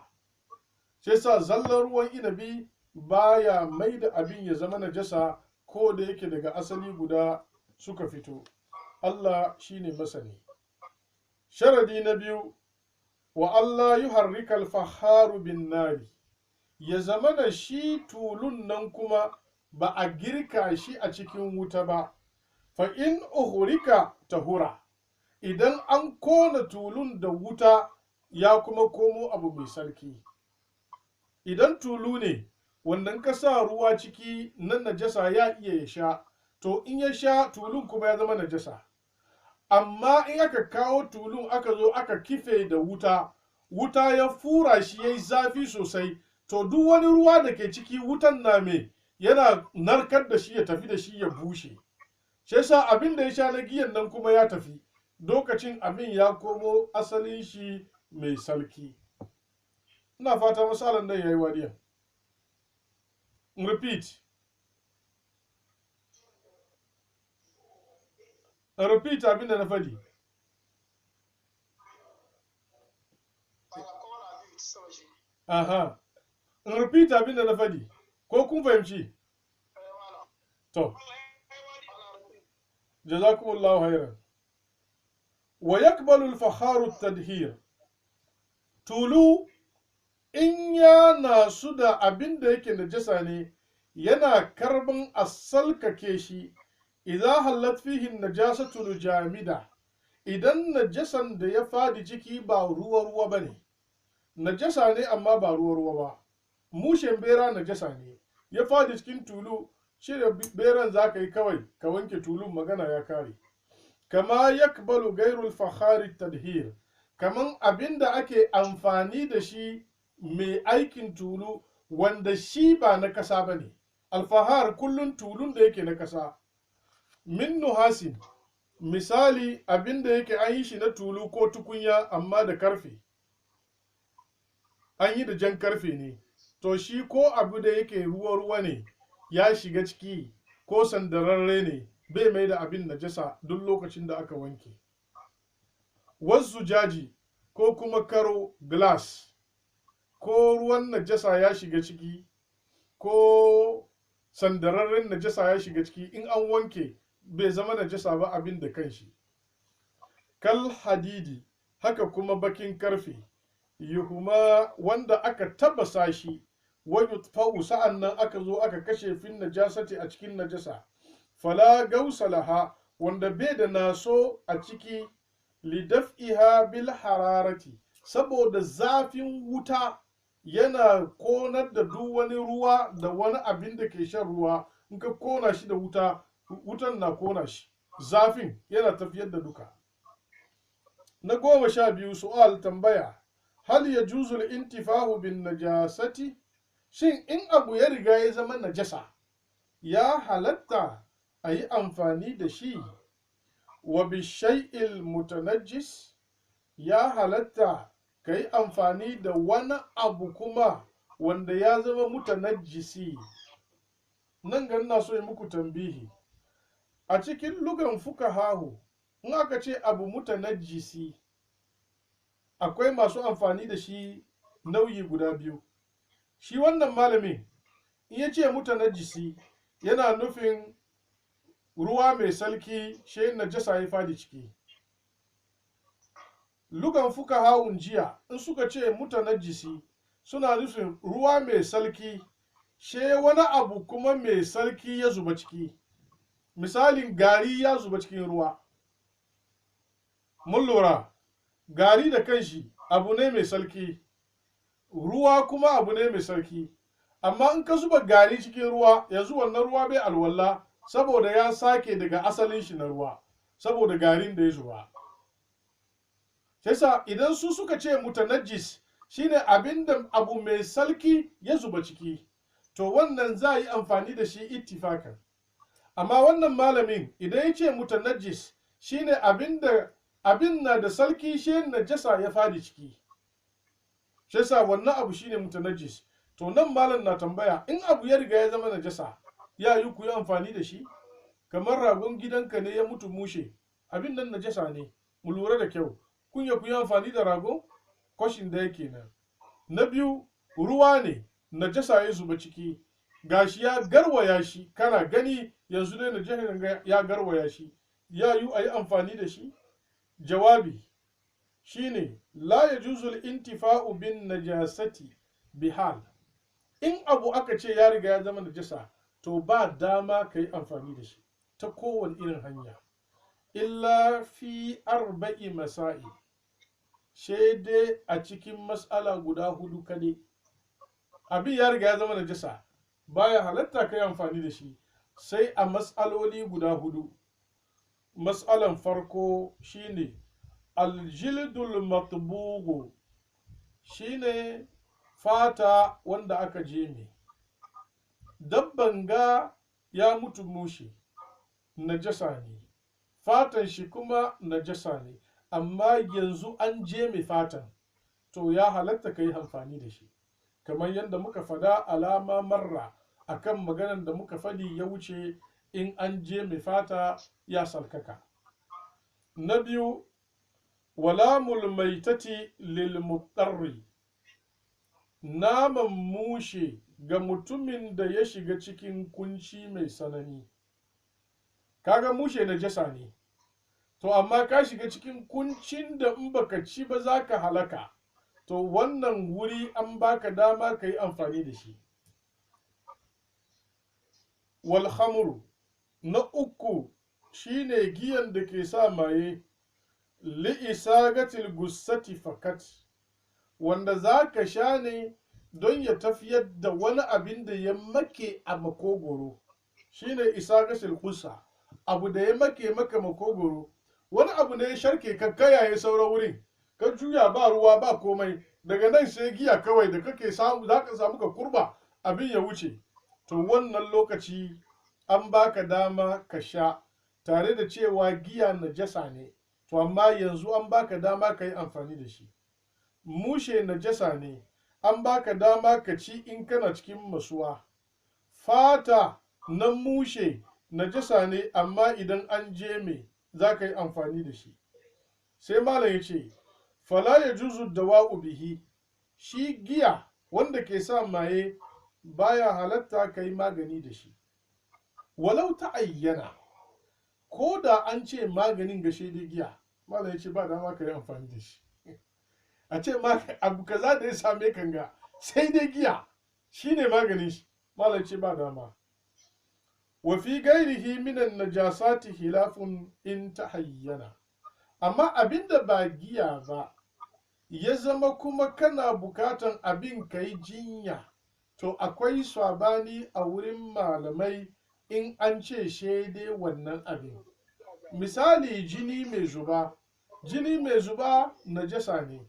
Speaker 1: Shi sa zallan ruwan inabi baya mai da abin ya zama najasa, ko da yake daga asali guda suka fito. Allah shine masani. Sharadi na biyu, wa Allah yuharrika al-fakharu bin nari, ya zama da shi tulun nan kuma ba a girka shi a cikin wuta ba, fa in uhurika tahura, idan an kona tulun da wuta ya kuma komo abu mai sarki. Idan tulu ne wanda ka sa ruwa ciki nan najasa ya iya ya sha, to in ya sha tulun kuma ya zama najasa. Amma in aka kawo tulun aka zo aka kife da wuta, wuta ya fura shi ya yi zafi sosai, to duk wani ruwa da ke ciki wutan na me yana narkar da shi ya tafi da shi ya bushe. Shi yasa abin da ya sha na giyan nan kuma ya tafi, lokacin abin ya komo asalin shi mai sarki. Ina fata misalan nan yayi wadiya. Repeat. Repeat abin da na faɗi. Aha. Repeat abin da na faɗi. Ko kun fahimci? To. Jazakumullahu khairan. Wa yakbalu al-fakharu at-tadhir. Tulu in yana su da abin da yake najasa ne, yana karban asalkake shi idan hallat fihi najasatu jamida, idan najasan da ya fadi ciki ba ruwa bane. Najasa ne amma ba ruwa ba. Mushen bera najasa ne, ya fadi cikin tulu, shi da beran za ka yi kawai ka wanke tulun, magana ya kare. Kama yakbalu gairul fakhari tadhir, kaman abin da ake amfani da shi mai aikin tulu wanda shi ba na kasa ba ne. Alfahar kullum tulun da yake na kasa. Min nuhasin, misali abin da yake an yi shi na tulu ko tukunya amma da karfe. An yi da jan karfe ne, to shi ko abu da yake ruwa ne ya shiga ciki ko sandararre ne bai mai da abin najasa duk lokacin da aka wanke. Wasu jaji ko kuma karo glass, ko ruwan najasa ya shiga ciki ko sandararren najasa ya shiga ciki, in an wanke bai zama najasa ba abin da kanshi. Kal hadidi, haka kuma bakin karfe, yuhuma wanda aka tabasa shi, wa yutfa'u sa'annan aka zo aka kashe fin najasati a cikin najasa. Fala gausa laha, wanda bai da naso a ciki, lidaf'iha bil hararati, saboda zafin wuta yana konar da duk wani ruwa da wani abin da ke shan ruwa. In ka kona shi da wuta, wutan na kona shi, zafin yana tafiyar da duka. Na 12 su'al tambaya, hal yajuzu al-intifahu bin najasati, shin in abu ya riga ya zama najasa ya halatta a yi amfani da shi? Wa bishai'il mutanajjis, ya halatta ka yi amfani da wani abu kuma wanda ya zama mutanajjisi. Nan ga ina so yi muku tambihi, a cikin lugan fukahahu in aka ce abu mutanajjisi, akwai masu amfani da shi nauyi guda biyu. Shi wannan malamin in ya ce mutanajjisi yana nufin ruwa mai salki shi najasa ya fadi ciki. Lugan fukahawun jiya in suka ce mutanajjisi suna nufin ruwa mai salki she wani abu kuma mai salki ya zuba ciki. Misalin gari ya zuba cikin ruwa. Mun lura, gari da kanshi abu ne mai salki, ruwa kuma abu ne mai sarki. Amma in ka zuba gari cikin ruwa, yanzu wannan ruwa bai alwala saboda ya sake daga asalin shi na ruwa, saboda garin da ya zuba. Sai idan su suka ce mutanajjis shine abinda abu mai salki ya zuba ciki, to wannan za a yi amfani da shi ittifakan. Amma wannan malamin idan ya ce mutanajjis shine abin na da salki shi najasa ya fadi ciki. Sai wannan abu shine mutanajjis. To nan malam na tambaya, in abu ya riga ya zama najasa ya yi ku yi amfani da shi? Kamar ragon gidanka ne ya mutu mushe, abin nan najasa ne, mu lura da kyau. Kun ya ku yi amfani da rago? Kwashin da yake nan. Na biyu, ruwa ne najasa ya zuba ciki, gashi ya garwaya shi, kana gani yanzu ne najasa ya garwaya shi, ya yi a yi amfani da shi? Jawabi shine la yajuzul intifa'u bin najasati bihal. In abu aka ce ya riga ya zama najasa, to ba dama ka yi amfani da shi ta kowane irin hanya illa fi arba'i masa'i dai a cikin mas'ala guda hudu kadai. Abin ya riga ya zama najasa baya halatta ka yi amfani da shi sai a mas'aloli guda hudu. Mas'alan farko shine aljildul matbugu, shine fata wanda aka jeme. Dabban ga ya mutu mushe, najasa ne, fatan shi kuma najasa ne, amma yanzu an jeme fatan, to ya halatta ka yi amfani da shi. Kamar yadda muka fada alama marra akan maganar da muka fadi ya wuce, in an jeme fata ya salkaka. Na biyu, walamul maitati lil mutarri, naman mushe ga mutumin da ya shiga cikin kunci mai tsanani. Kaga mushe najasa ne, to amma ka shiga cikin kuncin da in baka ci ba za ka halaka, to wannan wuri an baka dama ka yi amfani da shi. Wal khamru, na uku shine giyan da ke sa maye, li'isagatil gussati fakat, wanda za ka sha ne don ya tafiyar da wani abin da ya make a makogoro, shine isagatil gussa, abu da ya make maka makogoro, wani abu ne ya sharke ka kayaye sauran wurin, ka juya ba ruwa ba komai, daga nan sai giya kawai da kake samu, za ka samu ka kurba abin ya wuce, to wannan lokaci an baka dama ka sha, tare da cewa giya najasa ne, to amma yanzu an baka dama ka yi amfani da shi. Mushe najasa ne, an baka dama ka ci in kana cikin masuwa. Fata na mushe najasa ne, amma idan an jeme za ka yi amfani da shi. Sai malam ya ce, fala ya juzu dawa'u bihi, shi giya wanda ke sa maye baya halatta ka yi magani da shi. Walau ta ayyana, ko da an ce maganin ga shaidai giya, malam ya ce ba dama ka yi amfani da shi. A ce abu kaza da ya same kanga sai dai giya shine maganin shi, malam ya ce ba dama. Wa fi gairihi minan najasati hilafun in ta hayyana, amma abinda ba giya ba ya zama kuma kana bukatan abin ka yi jinya, to akwai sabani a wurin malamai in an ce shaidai wannan abin. Misali jini mai zuba najasa ne,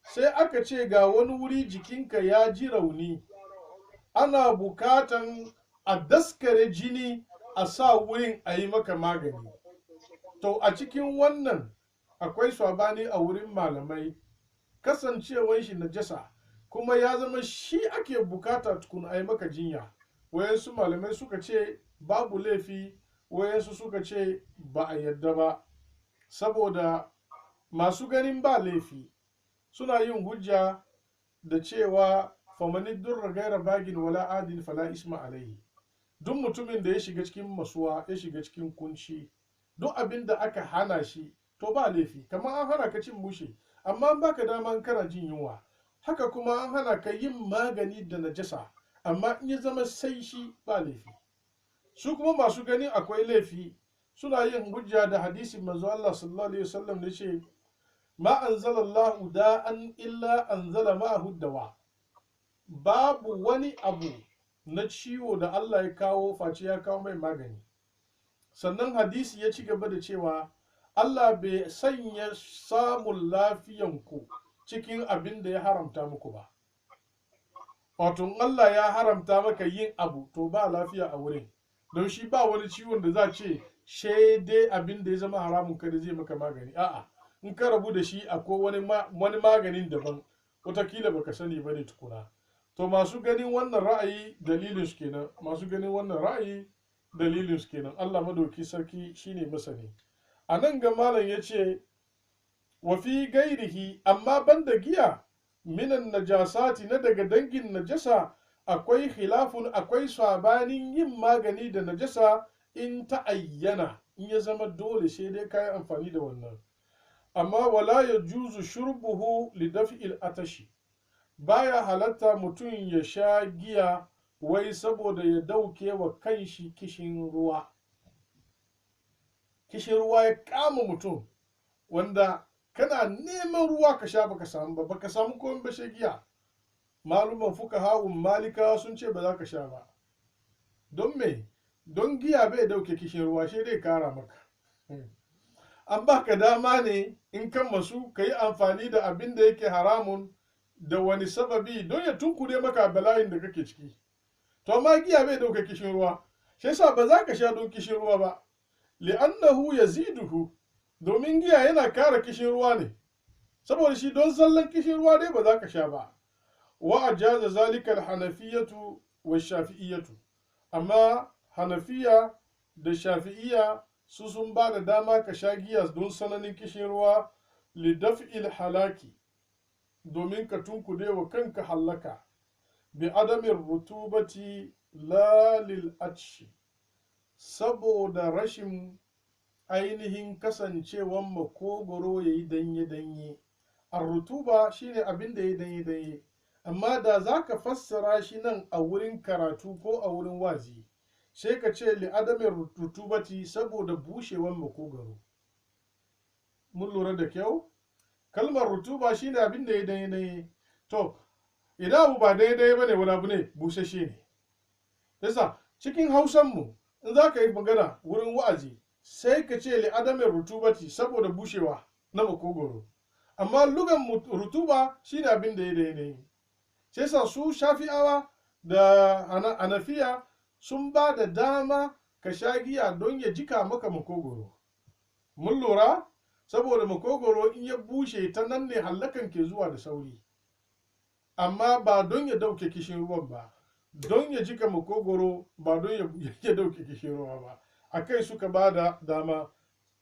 Speaker 1: sai aka ce ga wani wuri jikinka ya ji rauni, ana bukatan a daskare jini a sa wurin a yi maka magani, to a cikin wannan akwai sabani a wurin malamai, kasancewar shi najasa kuma ya zama shi ake bukata tukun a yi maka jinya. Wayansu malamai suka ce babu laifi, wayansu suka ce ba a yadda ba, saboda masu ganin ba laifi suna yin hujja da cewa famanid durra gaira bagin wala adin fala isma alaihi. Duk mutumin da ya shiga cikin masuwa, ya shiga cikin kunci, duk abin da aka hana shi to ba laifi. Kamar an hana ka cin mushe, amma an baka dama kana jin yunwa. Haka kuma an hana ka yin magani da najasa, amma in ya zama sai shi ba laifi. Su kuma masu ganin akwai laifi suna yin hujja da hadisin manzo Allah sallallahu alaihi wasallam da ce ma anzalallahu da'an illa anzala ma'ahu dawa. Babu wani abu na ciwo da Allah ya kawo face ya kawo mai magani. Sannan hadisi ya ci gaba da cewa Allah bai sanya samun lafiyanku cikin abin da ya haramta muku ba. Wato Allah ya haramta maka yin abu to ba lafiya a wurin, don shi ba wani ciwon da za ce shaidai abin da ya zama haramun kada zai maka magani. A'a, in ka rabu da shi akwai wani maganin daban, watakila baka sani ba ne tukuna. To masu ganin wannan ra'ayi dalilin su kenan, masu ganin wannan ra'ayi dalilin su kenan. Allah madauki sarki shine masani. A nan ga malam ya ce wa fi gairihi, amma banda giya minan najasati na daga dangin najasa akwai khilafun, akwai sabanin yin magani da najasa in ta ayyana, in ya zama dole sai dai kayi amfani da wannan. Amma wala ya juzu shurbuhu li daf'il atashi, baya halatta mutum ya sha giya wai saboda ya dauke wa kanshi kishin ruwa. Kishin ruwa ya kama mutum wanda kana neman ruwa ka sha baka samu ba, baka samu komai ba shi giya. Maluman fuqaha'un malika sun ce ba za ka sha ba. Don me? Don giya bai dauke kishin ruwa, shi dai kara maka. An baka dama ne in kan masu ka yi amfani da abin da yake haramun da wani sababi don ya tunkure maka bala'in da kake ciki. To amma giya bai dauke kishin ruwa, shi yasa ba za ka sha don kishin ruwa ba. Li'annahu yaziduhu, domin giya yana kara kishin ruwa ne. Saboda shi don zallan kishin ruwa dai ba za ka sha ba. Wa ajaza zalika al-hanafiyatu wa shafi'iyatu. Amma hanafiya da shafi'iya su sun ba da dama ka sha giya don sananin kishin ruwa lidaf'il halaki, domin ka tunkude wa kanka hallaka, bi adamin rutubati la lil atshi, saboda rashin ainihin kasancewan makogoro ya yi danye-danye. Ar-rutuba shine abin da ya yi danye-danye, amma da za ka fassara shi nan a wurin karatu ko a wurin wazi, sai ka ce li adamin rutubati, saboda bushewan makogoro. Mun lura da kyau? Kalmar rutuba shine abin da ya danye-danye. To, idan abu ba daidai ba ne, wani abu ne busasshe ne. Yasa cikin hausanmu in za ka yi magana wurin wa'azi sai ka ce li adamin rutubati, saboda bushewa na makogoro. Amma lugan rutuba shine abin da ya danye-danye. Sai sa su shafi'awa da hanafiya sun ba da dama ka sha giya don ya jika maka makogoro. Mun lura? Saboda makogoro in ya bushe ta nan ne hallakan ke zuwa da sauri. Amma ba don ya dauke kishin ruwan ba, don ya jika makogoro, ba don ya dauke kishin ruwa ba. A kai suka ba da dama,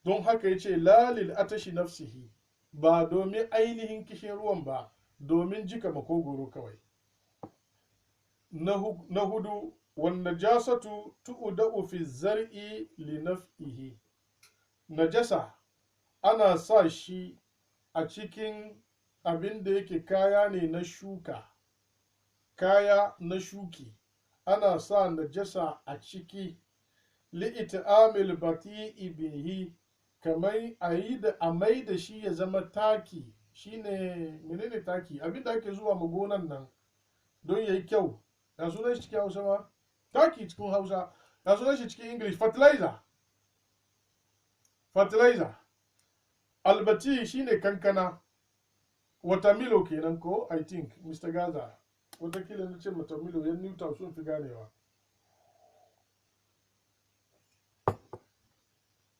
Speaker 1: don haka ya ce lalil atashi nafsihi, ba domin ainihin kishin ruwan ba, domin jika makogoro kawai. Na hudu, wanda jasatu tu'uda'u fi zar'i li naf'ihi. Najasa ana sa shi a cikin abin da yake kaya ne na shuka, kaya na shuki. Ana sa najasa a ciki li'it'amil bati'i bihi, kamar a mai da shi ya zama taki. Shine menene taki? Abin da ake zuwa magonan nan don yayi kyau. Ya sunan shi cikin Hausa ma? Taki cikin Hausa. Ya sunan shi cikin English? Fertilizer. Fertilizer. Albati shine kankana. Watermilo kenan ko? I think Mr. Gaza. Watakila na ce watermilo, yan Newton sun fi ganewa.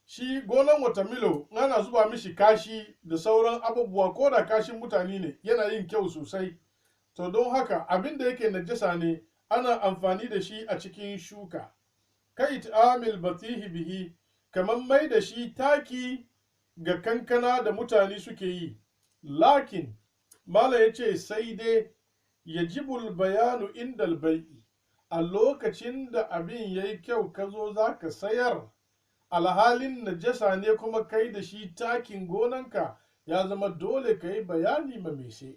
Speaker 1: Shi gonan watermilo ana zuba mishi kashi da sauran abubuwa, ko da kashin mutane ne yana yin kyau sosai. To don haka abin da yake najasa ne ana amfani da shi a cikin shuka. Kai ta'amil batihi bihi, kamar mai da shi taki ga kankana da mutane suke yi. Lakin mala ya ce sai dai yajibul bayanu indal bai'i, a lokacin da abin ya yi kyau ka zo za ka sayar, alhalin najasa ne kuma kai da shi takin gonanka, ya zama dole ka yi bayani ma mai sai.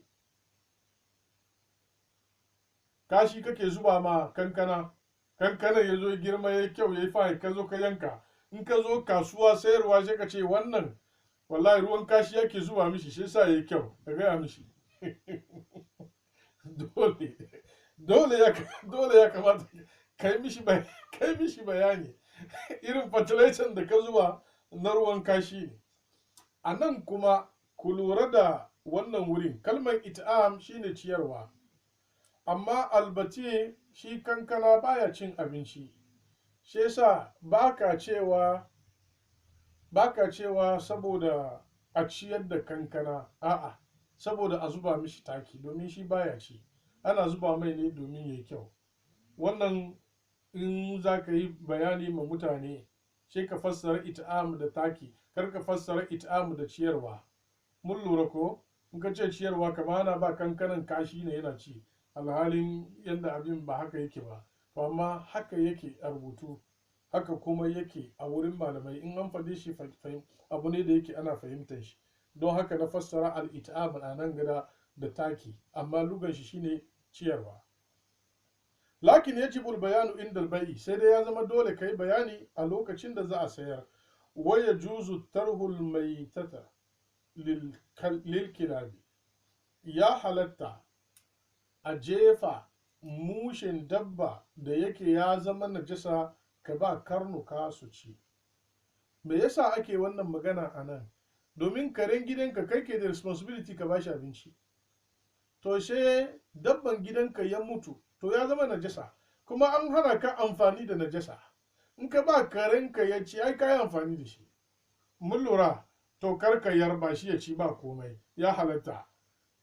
Speaker 1: Kashi kake zuba ma kankana, kankana ya zo girma ya kyau ya yi fahimta, ka zo ka yanka. In ka zo kasuwa sayarwa sai ka ce wannan wallahi ruwan kashi yake zuba mishi, shi sa ya yi kyau, ka gaya mishi. dole ya kamata kai mishi bayani. Irin fertilizer da ka zuba na ruwan kashi ne. A nan kuma ku lura da wannan wurin, kalmar it'am shine ciyarwa. Amma albati shi kankana baya cin abinci. Shi yasa baka cewa saboda a ciyar da kankana, a'a, saboda a zuba mishi taki, domin shi baya ci. Ana zuba mai ne domin yayi kyau. Wannan in za ka yi bayani ma mutane, sai ka fassara it'am da taki, kar ka fassara it'am da ciyarwa. Mun lura ko? In ka ce ciyarwa, kama ana ba kankanan kashi ne yana ci, alhalin yadda abin ba haka yake ba. Amma haka yake a rubutu, haka kuma yake a wurin malamai. In an faɗi shi abu ne da yake ana fahimtar shi. Don haka na fassara al-it'am a nan gada da taki, amma lugan shi shine ciyarwa. lakin yajibu al-bayanu inda al-bai'i, sai dai ya zama dole kai bayani a lokacin da za a sayar. wa yajuzu tarhu al-maytata lil kilabi, ya halatta a jefa mushin dabba da yake ya zama najasa ka ba karnuka su ci. Me yasa ake wannan magana a nan? Domin karen gidanka kai ke da responsibility ka ba shi abinci. To she dabban gidanka ya mutu, to ya zama najasa, kuma an hana ka amfani da najasa. In ka ba karenka ya ci, ai ka yi amfani da shi. Mun lura, to kar ka yarba shi ya ci ba komai, ya halatta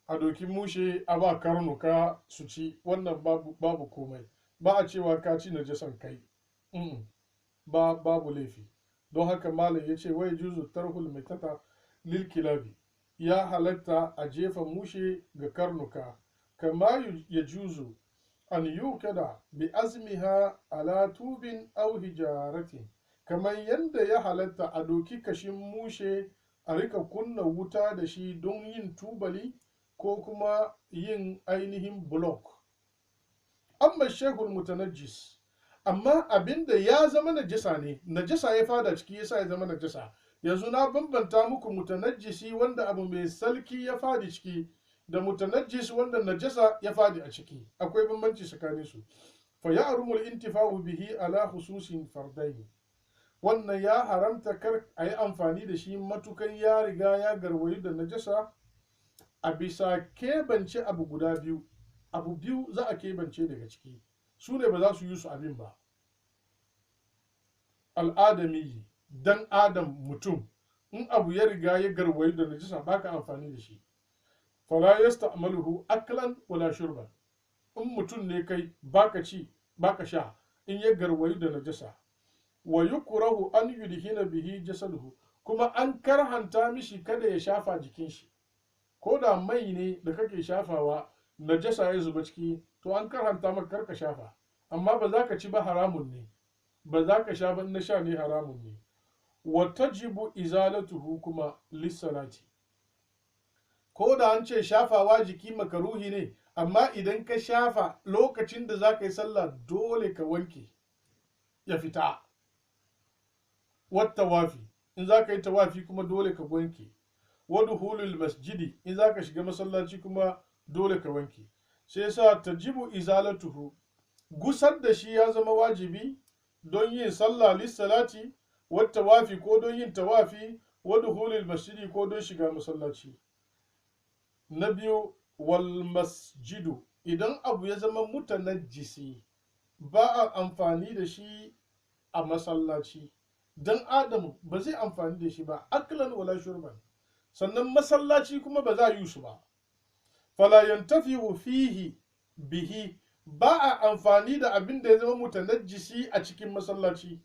Speaker 1: a doki mushe a ba karnuka su ci, wannan babu komai, ba a cewa ka ci najasan kai. Babu laifi. Don haka malam ya ce wai juzu tarhul maitata lil kilabi, ya halatta a jefa mushe ga karnuka, kama ya juzu an yukada bi azmiha ala tubin aw hijaratin, kamar yadda ya halatta a doki kashin mushe a rika kunna wuta da shi don yin tubali ko kuma yin ainihin block. Amma shehul mutanajjis, amma abinda ya zama najasa ne, najasa ya fada ciki yasa ya zama najasa. Yanzu na bambanta muku mutanajjisi wanda abu mai salki ya fadi ciki da mutanajjis wanda najasa ya fadi a ciki, akwai bambanci tsakanin su. Fa ya'rumul intifa'u bihi ala hususin fardaini, wannan ya haramta kar a yi amfani da shi matukan ya riga ya garwayi da najasa a bisa kebance abu guda biyu. Abu biyu za a kebance daga ciki, su ne ba za su yi su abin ba. Al'adami, dan adam mutum, in abu ya riga ya garwayi da najasa baka amfani da shi. Fala yasta'maluhu aklan wala shurban, in mutum ne kai baka ci baka sha in ya garwayi da najasa. Wa yukrahu an yudhina bihi jasaduhu, kuma an karhanta mishi kada ya shafa jikin shi. Ko da mai ne da kake shafawa najasa ya zuba ciki, to an karhanta maka karka shafa, amma ba za ka ci ba, haramun ne. Ba za ka sha ba, na sha ne haramun ne. Wa tajibu izalatuhu kuma lissalati, ko da an ce shafawa jiki makaruhi ne, amma idan ka shafa lokacin da za ka yi sallah dole ka wanke ya fita. Wata wafi, in za ka yi tawafi kuma dole ka wanke. Waduhulul masjidi, in za ka shiga masallaci kuma dole ka wanke. Sai sa tajibu izalatuhu, gusar da shi ya zama wajibi don yin sallah lissalati, wata wafi ko don yin tawafi, waduhulul masjidi ko don shiga masallaci. Na biyu, wal masjidu, idan abu ya zama mutanajjisi ba a amfani da shi a masallaci, dan adam ba zai amfani da shi ba aklan wala shurban, sannan masallaci kuma ba za a yi su ba. Fala yantafi'u fihi bihi, ba a amfani da abin da ya zama mutanajjisi a cikin masallaci.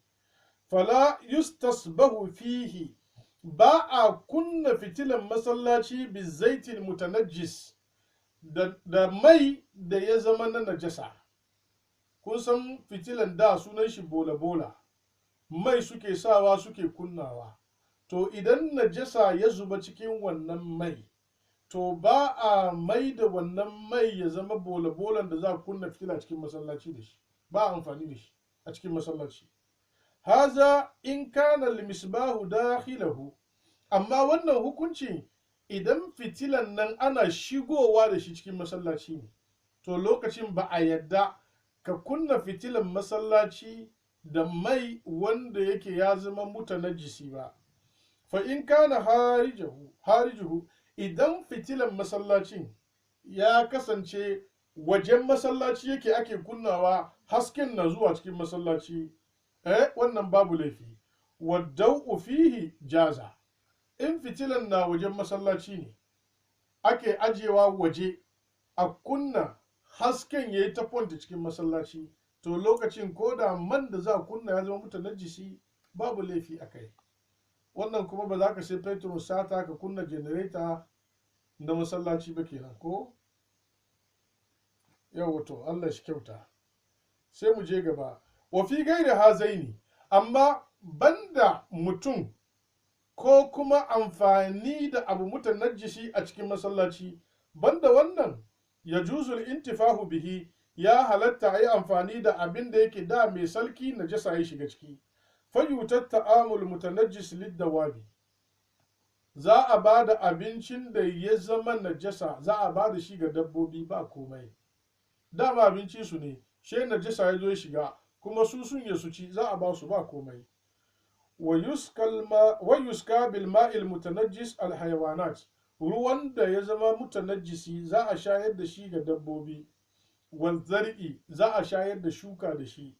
Speaker 1: Fala yustasbahu fihi, ba a kunna fitilan masallaci bizaitil mutanajjis, da mai da ya zama na najasa. Kun san fitilan da sunan shi bola-bola, mai suke sawa suke kunnawa. To idan najasa ya zuba cikin wannan mai, to ba a mai da wannan mai ya zama bola-bolan da za a kunna fitila cikin masallaci da shi, ba a amfani da shi a cikin masallaci. Haza in kana limisbahu dakhilahu, amma wannan hukunci idan fitilan nan ana shigowa da shi cikin masallaci ne, to lokacin ba a yadda ka kunna fitilan masallaci da mai wanda yake ya zama mutanajjisi ba. Fa in kana harijuhu, idan fitilan masallacin ya kasance wajen masallaci yake ake kunnawa, hasken na zuwa cikin masallaci, wannan babu laifi. Waddau'u fihi jaza, in fitilan na wajen masallaci ne ake ajewa waje a kunna hasken ya yi ta fonta cikin masallaci, to lokacin ko da man da za a kunna ya zama mutanajjisi babu laifi a kai. Wannan kuma ba za ka sai fetur sata ka kunna generator na masallaci ba kenan ko? Yawwa to Allah shi kyauta. Sai mu je gaba. Wa fi gairi hazaini, amma banda mutum ko kuma amfani da abu mutanajjisi a cikin masallaci, banda wannan ya juzul intifahu bihi, ya halatta a yi amfani da abin da yake da mai salki najasa ya shiga ciki. Fayyutar ta'amul mutanajjis liddawabi, za a ba da abincin da ya zama najasa, za a ba da shi ga dabbobi ba komai. Dama abinci su ne, she najasa ya zo ya shiga, kuma su sun ya su ci, za a ba su ba komai. Wa yuska bil ma'il mutanajjis al hayawanat, ruwan da ya zama mutanajjisi za a shayar da shi ga dabbobi. Wal zar'i, za a shayar da shuka da shi.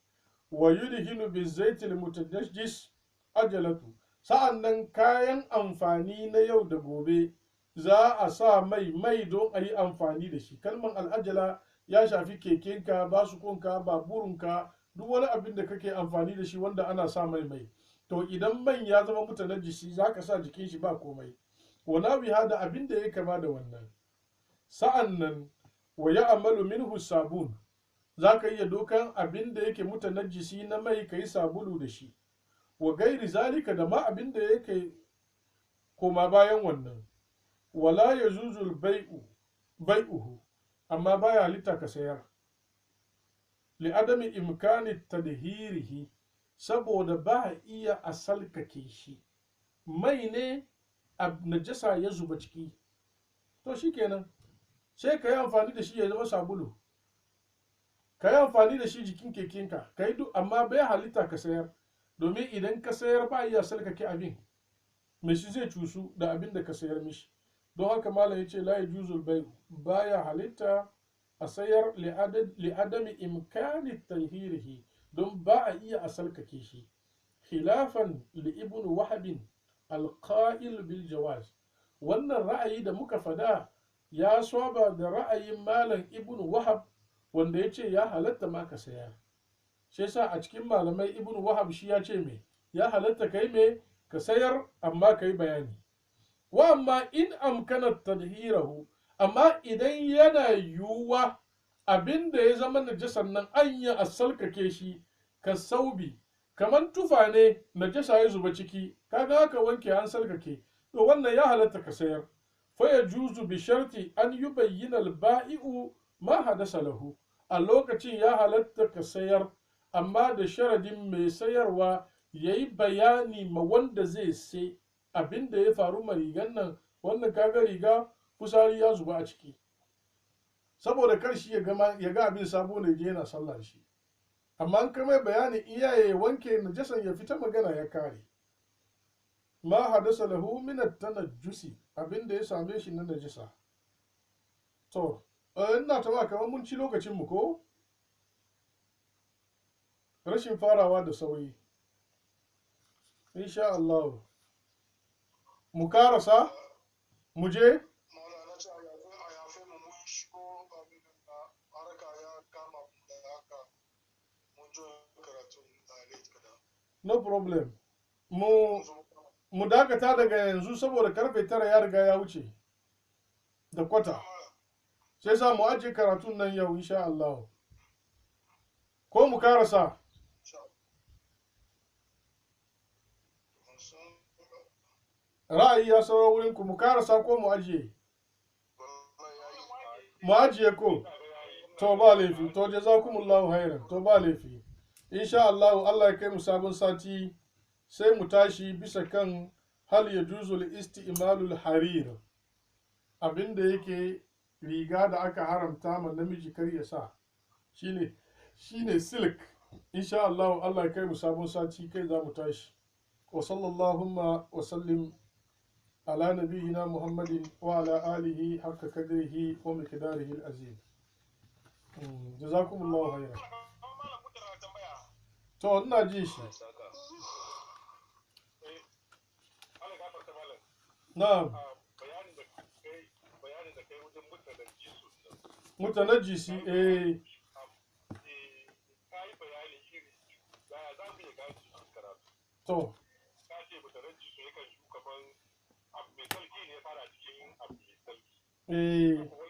Speaker 1: Wa yudhinu bi zaitil mutanajjis ajalatu, sa'annan kayan amfani na yau da gobe za a sa mai don a yi amfani da shi. Kalman al'ajala ya shafi kekenka, basukunka, baburunka, duk wani abin da kake amfani da shi wanda ana sa mai. To idan man ya zama mutanajjisi za ka sa jikin shi ba komai. Wana biha da abin da ya kama da wannan. Sa'annan wa ya amalu minhu sabun, za ka iya dokan abin da yake mutanajjisi na mai ka yi sabulu da shi. Wa gairi zalika da ma abin da yake koma bayan wannan. Wala ya zuzul bai'uhu, amma baya halitta ka sayar. Li adami imkani tadhirihi, saboda ba a iya a salkake shi. Mai ne najasa ya zuba ciki, to shikenan sai ka yi amfani da shi ya zama sabulu, ka yi amfani da shi jikin kekenka, ka yi duk, amma bai halitta ka sayar, domin idan ka sayar ba iya salkake abin, mai shi zai cusu da abin da ka sayar mishi. Don haka malam ya ce la yajuzul bai, baya halitta a sayar li adami imkani tahirihi, don ba a iya a salkake shi. Khilafan li ibn wahabin alqa'il bil jawaz, wannan ra'ayi da muka fada ya saba da ra'ayin malam ibn wahab wanda ya ce ya halatta ma ka sayar. Shi yasa a cikin malamai ibn wahab shi ya ce me, ya halatta kai me ka sayar, amma kai bayani. Wa amma in amkana tadhirahu, amma idan yana yiwuwa abin da ya zama najasan nan an yi a salkake shi, ka saubi, kamar tufa ne najasa ya zuba ciki, kaga haka wanke an salkake, to wannan ya halatta ka sayar. Fa yajuzu bi sharti an yubayyana al-ba'i'u ma hadasa lahu, a lokacin ya halatta ka sayar, amma da sharadin mai sayarwa ya yi bayani ma wanda zai sai abin da ya faru ma rigan nan, wannan kaga riga fusari ya zuba a ciki, saboda kar shi ya ga abin sabo ne je yana sallah shi. Amma an kai bayani iyaye wanke najasan ya fita, magana ya kare. Ma hadasa lahu min at-tanajjusi, abin da ya same shi na najasa. To ina ta kamar mun ci lokacin mu ko rashin farawa da sauri. Insha Allah mu karasa mu je. No problem. Mu dakata daga yanzu saboda karfe 9 ya riga ya wuce da kwata. Sai sa mu ajiye karatun nan yau insha Allah. Ko mu karasa? Ra'ayi ya saura wurin ku, mu karasa ko mu ajiye? Mu ajiye ko? To ba laifi, to jazakumullahu khairan, to ba laifi. Insha Allah, Allah ya kai mu sabon sati sai mu tashi bisa kan hal yajuzu isti'malul harir, abinda yake riga da aka haramta ma namiji kar ya sa, shine silk. Insha Allah, Allah ya kai mu sabon sati kai za mu tashi. Wa sallallahu wa sallim ala nabiyyina Muhammadin wa ala alihi haqqa qadrihi wa miqdarihi al-azim. Jazakumullahu khairan. To ina ji shi. Na'am. Mutanajjisi to